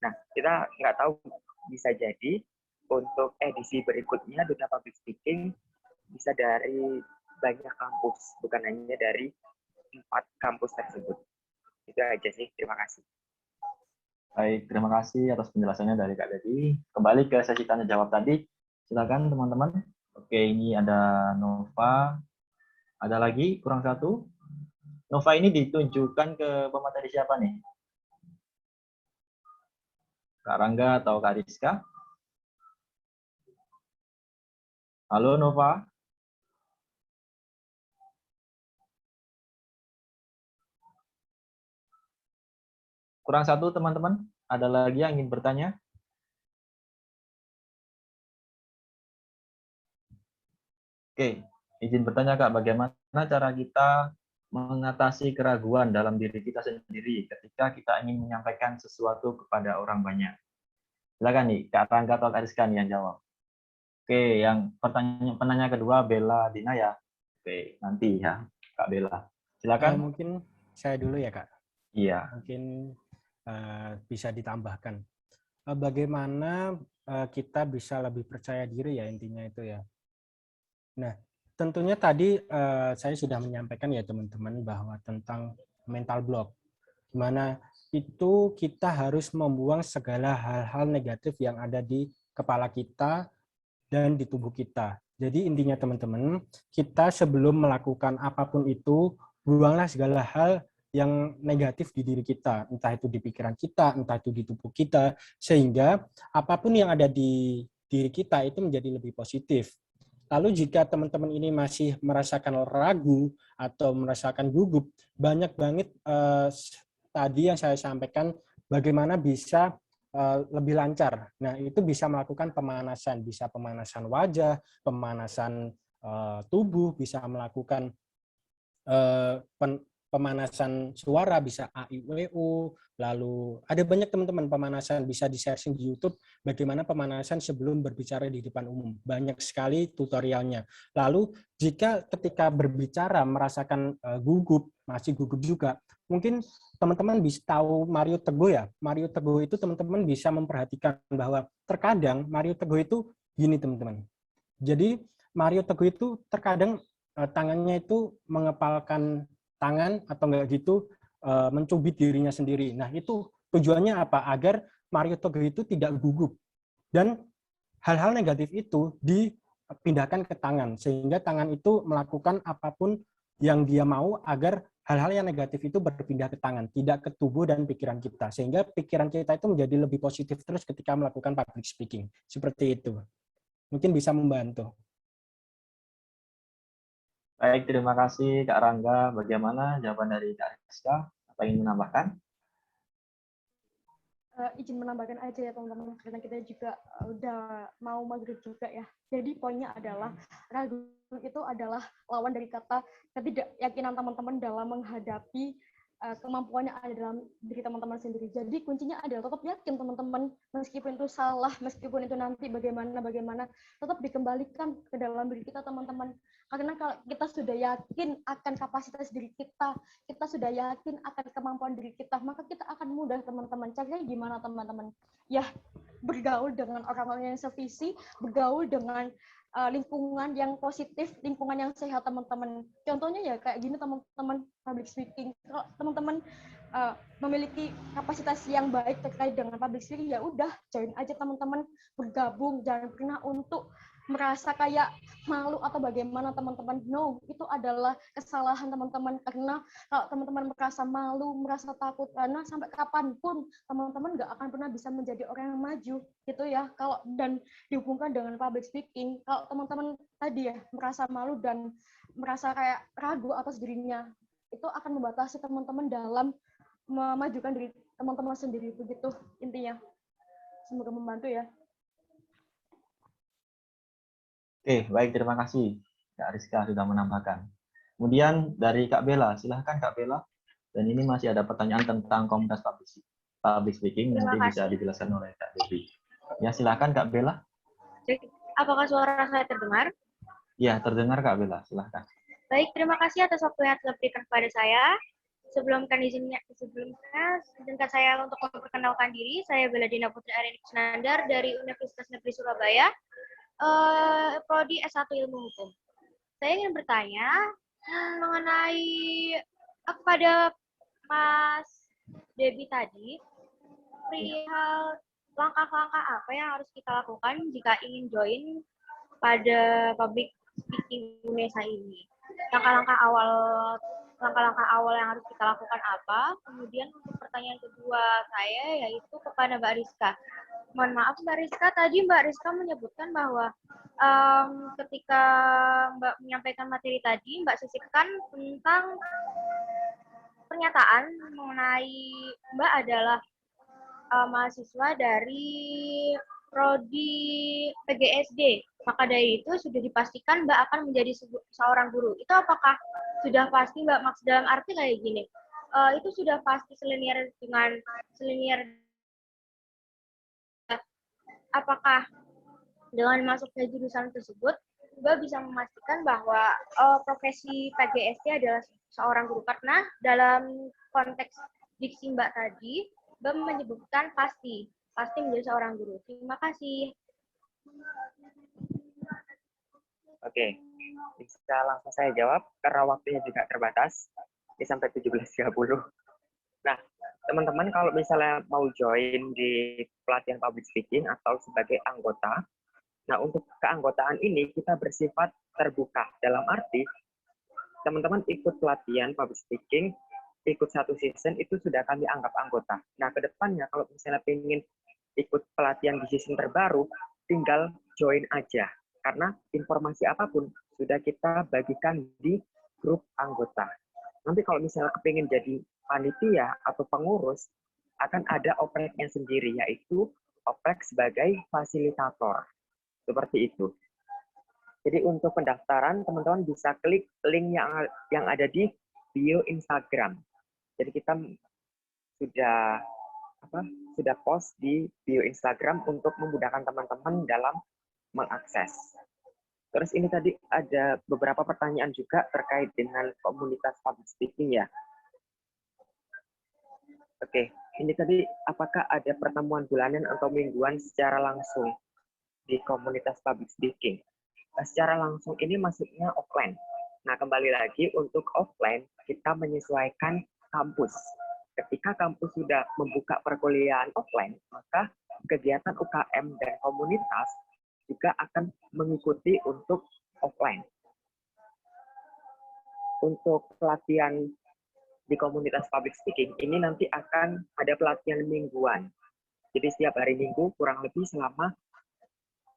Nah, kita nggak tahu, bisa jadi untuk edisi berikutnya duta public speaking bisa dari banyak kampus, bukan hanya dari 4 kampus tersebut. Itu aja sih, terima kasih. Baik, terima kasih atas penjelasannya dari Kak Dedi. Kembali ke sesi tanya jawab tadi, silakan teman-teman. Oke, ini ada Nova. Ada lagi, kurang 1. Nova ini ditunjukkan ke pemateri siapa nih? Kak Rangga atau Kak Rizka? Halo Nova. Kurang 1 teman-teman. Ada lagi yang ingin bertanya? Oke, izin bertanya Kak, bagaimana cara kita mengatasi keraguan dalam diri kita sendiri ketika kita ingin menyampaikan sesuatu kepada orang banyak? Silakan nih, Kak Rangga atau Kak Rizka nih yang jawab. Oke, yang penanya kedua Bella Dina ya. Oke, nanti ya, Kak Bella. Silakan. Mungkin saya dulu ya, Kak. Iya. Mungkin bisa ditambahkan. Bagaimana kita bisa lebih percaya diri ya, intinya itu ya. Nah, tentunya tadi saya sudah menyampaikan ya teman-teman bahwa tentang mental block, di mana itu kita harus membuang segala hal-hal negatif yang ada di kepala kita dan di tubuh kita. Jadi intinya teman-teman, kita sebelum melakukan apapun itu, buanglah segala hal yang negatif di diri kita, entah itu di pikiran kita, entah itu di tubuh kita, sehingga apapun yang ada di diri kita itu menjadi lebih positif. Lalu jika teman-teman ini masih merasakan ragu atau merasakan gugup, banyak banget tadi yang saya sampaikan bagaimana bisa lebih lancar. Nah, itu bisa melakukan pemanasan, bisa pemanasan wajah, pemanasan tubuh, bisa melakukan pemanasan suara, bisa AIWU, lalu ada banyak teman-teman pemanasan, bisa di-searching di YouTube bagaimana pemanasan sebelum berbicara di depan umum. Banyak sekali tutorialnya. Lalu jika ketika berbicara merasakan gugup, masih gugup juga, mungkin teman-teman bisa tahu Mario Teguh ya. Mario Teguh itu teman-teman bisa memperhatikan bahwa terkadang Mario Teguh itu gini teman-teman. Jadi Mario Teguh itu terkadang tangannya itu mengepalkan tangan atau enggak gitu mencubit dirinya sendiri. Nah, itu tujuannya apa? Agar Mario Teguh itu tidak gugup. Dan hal-hal negatif itu dipindahkan ke tangan sehingga tangan itu melakukan apapun yang dia mau agar hal-hal yang negatif itu berpindah ke tangan, tidak ke tubuh dan pikiran kita. Sehingga pikiran kita itu menjadi lebih positif terus ketika melakukan public speaking. Seperti itu. Mungkin bisa membantu. Baik, terima kasih Kak Rangga. Bagaimana jawaban dari Kak Rizka? Apa ingin menambahkan? Izin menambahkan aja ya teman-teman, karena kita juga udah mau maghrib juga ya. Jadi poinnya adalah ragu itu adalah lawan dari kata ketidakyakinan teman-teman dalam menghadapi kemampuannya ada dalam diri teman-teman sendiri. Jadi kuncinya adalah tetap yakin teman-teman, meskipun itu salah, meskipun itu nanti bagaimana, tetap dikembalikan ke dalam diri kita teman-teman. Karena kalau kita sudah yakin akan kapasitas diri kita sudah yakin akan kemampuan diri kita, maka kita akan mudah teman-teman. Caranya gimana teman-teman? Ya, bergaul dengan orang-orang yang sevisi, bergaul dengan lingkungan yang positif, lingkungan yang sehat teman-teman. Contohnya ya kayak gini teman-teman, public speaking. Kalau teman-teman memiliki kapasitas yang baik terkait dengan public speaking, ya udah join aja teman-teman, bergabung, jangan pernah untuk merasa kayak malu atau bagaimana teman-teman. No, itu adalah kesalahan teman-teman, karena kalau teman-teman merasa malu, merasa takut, karena sampai kapanpun teman-teman nggak akan pernah bisa menjadi orang yang maju gitu ya. Kalau dan dihubungkan dengan public speaking, kalau teman-teman tadi ya merasa malu dan merasa kayak ragu atas dirinya, itu akan membatasi teman-teman dalam memajukan diri teman-teman sendiri, begitu intinya. Semoga membantu ya. Oke, baik, terima kasih Kak Rizka sudah menambahkan. Kemudian dari Kak Bella, silahkan Kak Bella. Dan ini masih ada pertanyaan tentang komunitas public speaking, nanti bisa dijelaskan oleh Kak Devi. Ya, silahkan Kak Bella. Apakah suara saya terdengar? Ya, terdengar Kak Bella, silahkan. Baik, terima kasih atas waktu yang telah diberikan kepada saya. Sebelumnya izinkan saya untuk memperkenalkan diri. Saya Bella Dina Putri Arini Kusnandar dari Universitas Negeri Surabaya, Prodi S1 Ilmu Hukum. Saya ingin bertanya mengenai kepada Mas Debbie tadi, perihal langkah-langkah apa yang harus kita lakukan jika ingin join pada public speaking Indonesia ini. Langkah-langkah awal yang harus kita lakukan apa? Kemudian untuk pertanyaan kedua saya yaitu kepada Mbak Rizka. Mohon maaf Mbak Rizka, tadi Mbak Rizka menyebutkan bahwa ketika Mbak menyampaikan materi tadi, Mbak sisipkan tentang pernyataan mengenai Mbak adalah mahasiswa dari Prodi PGSD. Maka dari itu sudah dipastikan Mbak akan menjadi seorang guru. Itu apakah sudah pasti Mbak? Maksud dalam arti kayak gini, itu sudah pasti selinier apakah dengan masuknya jurusan tersebut, Mbak bisa memastikan bahwa profesi PGSD adalah seorang guru, karena dalam konteks diksi Mbak tadi, Mbak menyebutkan pasti menjadi seorang guru. Terima kasih. Oke, bisa langsung saya jawab karena waktunya juga terbatas, ini sampai 17.30. Nah, teman-teman kalau misalnya mau join di pelatihan public speaking atau sebagai anggota, nah untuk keanggotaan ini kita bersifat terbuka. Dalam arti, teman-teman ikut pelatihan public speaking, ikut satu season, itu sudah kami anggap anggota. Nah, kedepannya kalau misalnya ingin ikut pelatihan di season terbaru, tinggal join aja. Karena informasi apapun sudah kita bagikan di grup anggota. Nanti kalau misalnya kepingin jadi panitia atau pengurus, akan ada opreknya sendiri, yaitu oprek sebagai fasilitator. Seperti itu. Jadi untuk pendaftaran, teman-teman bisa klik link yang ada di bio Instagram. Jadi kita sudah post di bio Instagram untuk memudahkan teman-teman dalam mengakses. Terus ini tadi ada beberapa pertanyaan juga terkait dengan komunitas public speaking ya. Oke, ini tadi apakah ada pertemuan bulanan atau mingguan secara langsung di komunitas public speaking? Secara langsung ini maksudnya offline. Nah, kembali lagi untuk offline kita menyesuaikan kampus. Ketika kampus sudah membuka perkuliahan offline, maka kegiatan UKM dan komunitas juga akan mengikuti untuk offline. Untuk pelatihan di komunitas public speaking, ini nanti akan ada pelatihan mingguan. Jadi setiap hari Minggu kurang lebih selama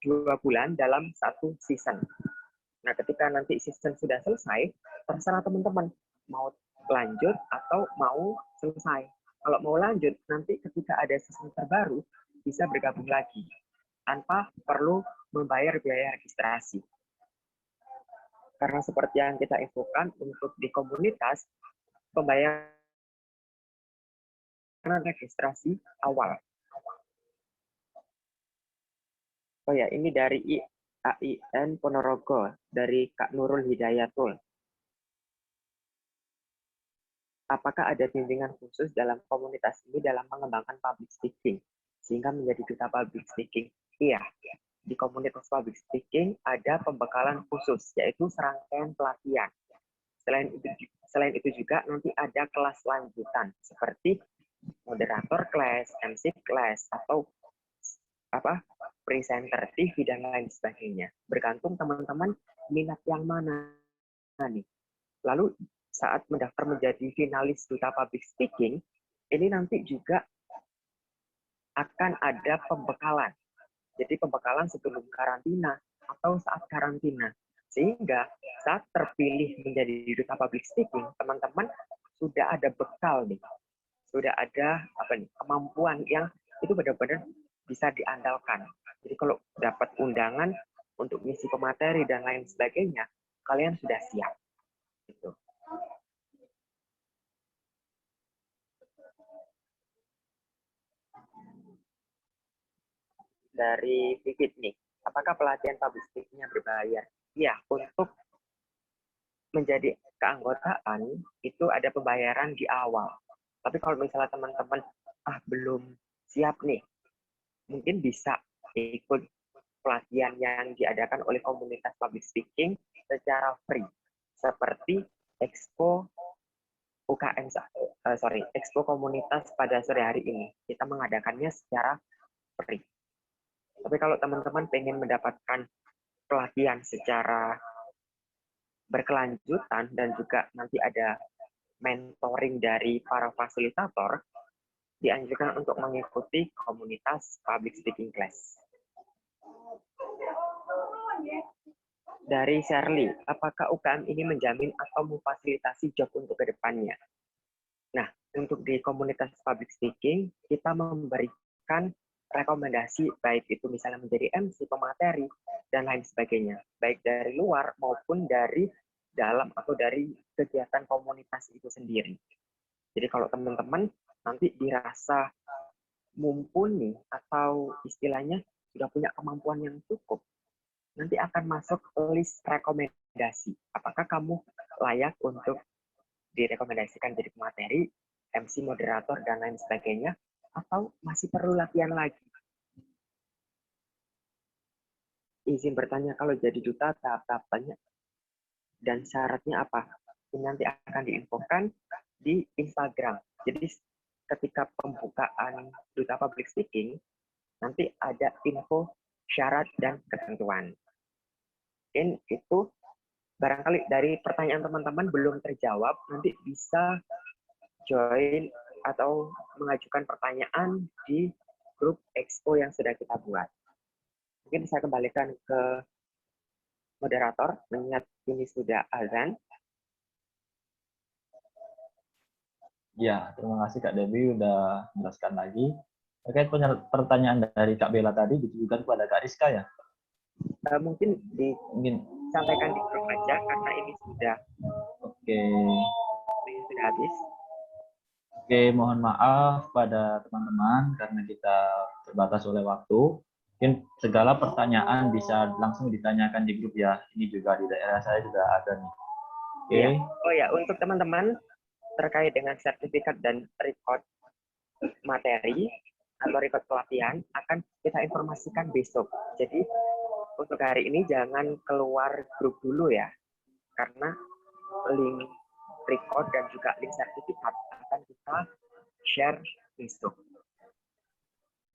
2 bulan dalam satu season. Nah, ketika nanti season sudah selesai, terserah teman-teman mau lanjut atau mau selesai. Kalau mau lanjut, nanti ketika ada season terbaru, bisa bergabung lagi tanpa perlu membayar biaya registrasi. Karena seperti yang kita infokan untuk di komunitas, pembayaran registrasi awal. Oh ya, ini dari AIN Ponorogo, dari Kak Nurul Hidayatul. Apakah ada bimbingan khusus dalam komunitas ini dalam mengembangkan public speaking, sehingga menjadi duta public speaking? Iya, di komunitas public speaking ada pembekalan khusus, yaitu serangkaian pelatihan. Selain itu juga nanti ada kelas lanjutan, seperti moderator kelas, MC kelas, atau presenter TV dan lain sebagainya. Bergantung teman-teman minat yang mana nih. Lalu saat mendaftar menjadi finalis duta public speaking, ini nanti juga akan ada pembekalan. Jadi pembekalan sebelum karantina atau saat karantina. Sehingga saat terpilih menjadi duta public speaking, teman-teman sudah ada bekal nih. Sudah ada kemampuan yang itu benar-benar bisa diandalkan. Jadi kalau dapat undangan untuk ngisi pemateri dan lain sebagainya, kalian sudah siap. Gitu. Dari Vivit nih, apakah pelatihan public speaking-nya berbayar? Ya, untuk menjadi keanggotaan itu ada pembayaran di awal. Tapi kalau misalnya teman-teman belum siap nih, mungkin bisa ikut pelatihan yang diadakan oleh komunitas public speaking secara free, seperti Expo Expo komunitas pada sore hari ini. Kita mengadakannya secara free. Tapi kalau teman-teman pengen mendapatkan pelatihan secara berkelanjutan dan juga nanti ada mentoring dari para fasilitator, dianjurkan untuk mengikuti komunitas public speaking class. Dari Shirley, apakah UKM ini menjamin atau memfasilitasi job untuk kedepannya? Nah, untuk di komunitas public speaking, kita memberikan rekomendasi, baik itu misalnya menjadi MC, pemateri, dan lain sebagainya. Baik dari luar maupun dari dalam atau dari kegiatan komunitas itu sendiri. Jadi kalau teman-teman nanti dirasa mumpuni atau istilahnya sudah punya kemampuan yang cukup, nanti akan masuk list rekomendasi. Apakah kamu layak untuk direkomendasikan jadi pemateri, MC, moderator, dan lain sebagainya, atau masih perlu latihan lagi? Izin bertanya, kalau jadi duta tahap-tahapannya dan syaratnya apa? Ini nanti akan diinfokan di Instagram. Jadi ketika pembukaan duta public speaking, nanti ada info syarat dan ketentuan. Mungkin itu barangkali dari pertanyaan teman-teman belum terjawab, nanti bisa join atau mengajukan pertanyaan di grup expo yang sudah kita buat. Mungkin saya kembalikan ke moderator, mengingat ini sudah azan. Ya, terima kasih Kak Debbie udah menjelaskan lagi. Terkait pertanyaan dari Kak Bella tadi ditujukan kepada Kak Rizka ya? Mungkin disampaikan di grup aja karena ini sudah sudah habis. Oke, mohon maaf pada teman-teman karena kita terbatas oleh waktu. Mungkin segala pertanyaan bisa langsung ditanyakan di grup ya. Ini juga di daerah saya juga ada nih. Oke. Ya. Oh ya, untuk teman-teman terkait dengan sertifikat dan record materi atau record pelatihan akan kita informasikan besok. Jadi untuk hari ini jangan keluar grup dulu ya, karena link record dan juga link sertifikat akan kita share besok.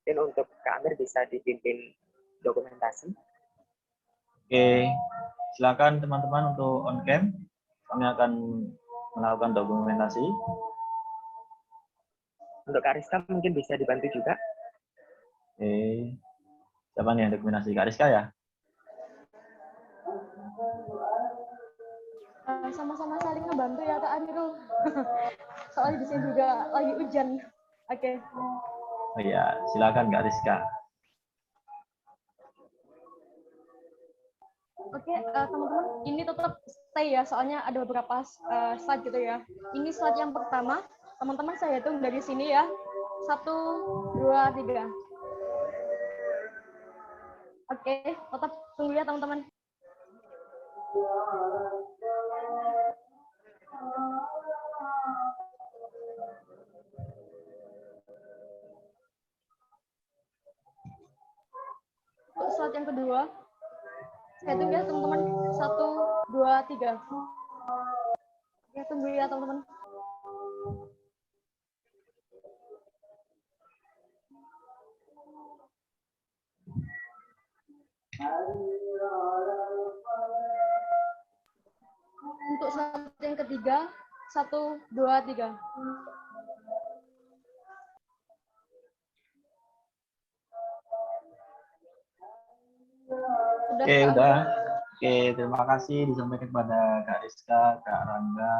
Dan untuk Kak Amir bisa dipimpin dokumentasi. Oke, silakan teman-teman untuk on cam. Kami akan melakukan dokumentasi. Untuk Kak Rizka mungkin bisa dibantu juga. Oke, siapa nih yang dokumentasi? Kak Rizka ya? Sama-sama saling ngebantu ya Kak Amirul. Soalnya di sini juga lagi hujan. Oke. Oh iya, silakan Kak Rizka. Oke, teman-teman, ini tetap stay ya, soalnya ada beberapa slide gitu ya. Ini slide yang pertama, teman-teman saya hitung dari sini ya. 1, 2, 3. Oke, tetap tunggu ya teman-teman. Untuk slide yang kedua, saya tunggu ya teman-teman. 1, 2, 3. Oke, tunggu ya teman-teman. Untuk slide yang ketiga, 1, 2, 3. Oke, udah. Oke, terima kasih disampaikan kepada Kak Rizka, Kak Rangga,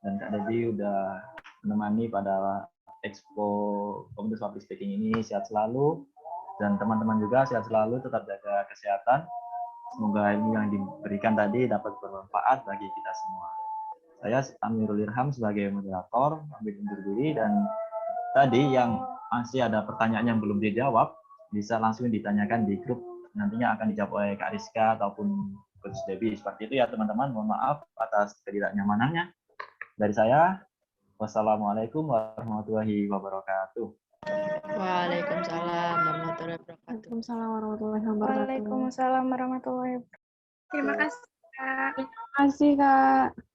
dan Kak Debbie udah menemani pada Expo Komunitas Public Speaking ini. Sehat selalu, dan teman-teman juga sehat selalu, tetap jaga kesehatan. Semoga ilmu yang diberikan tadi dapat bermanfaat bagi kita semua. Saya Amirul Irham sebagai moderator, pamit undur diri, dan tadi yang masih ada pertanyaan yang belum dijawab, bisa langsung ditanyakan di grup. Nantinya akan dijawab oleh Kak Rizka ataupun Coach Debbie. Seperti itu ya teman-teman. Mohon maaf atas ketidaknyamanannya. Dari saya, wassalamualaikum warahmatullahi wabarakatuh. Waalaikumsalam warahmatullahi wabarakatuh. Waalaikumsalam warahmatullahi wabarakatuh. Waalaikumsalam warahmatullahi wabarakatuh. Terima kasih, Kak. Terima kasih, Kak.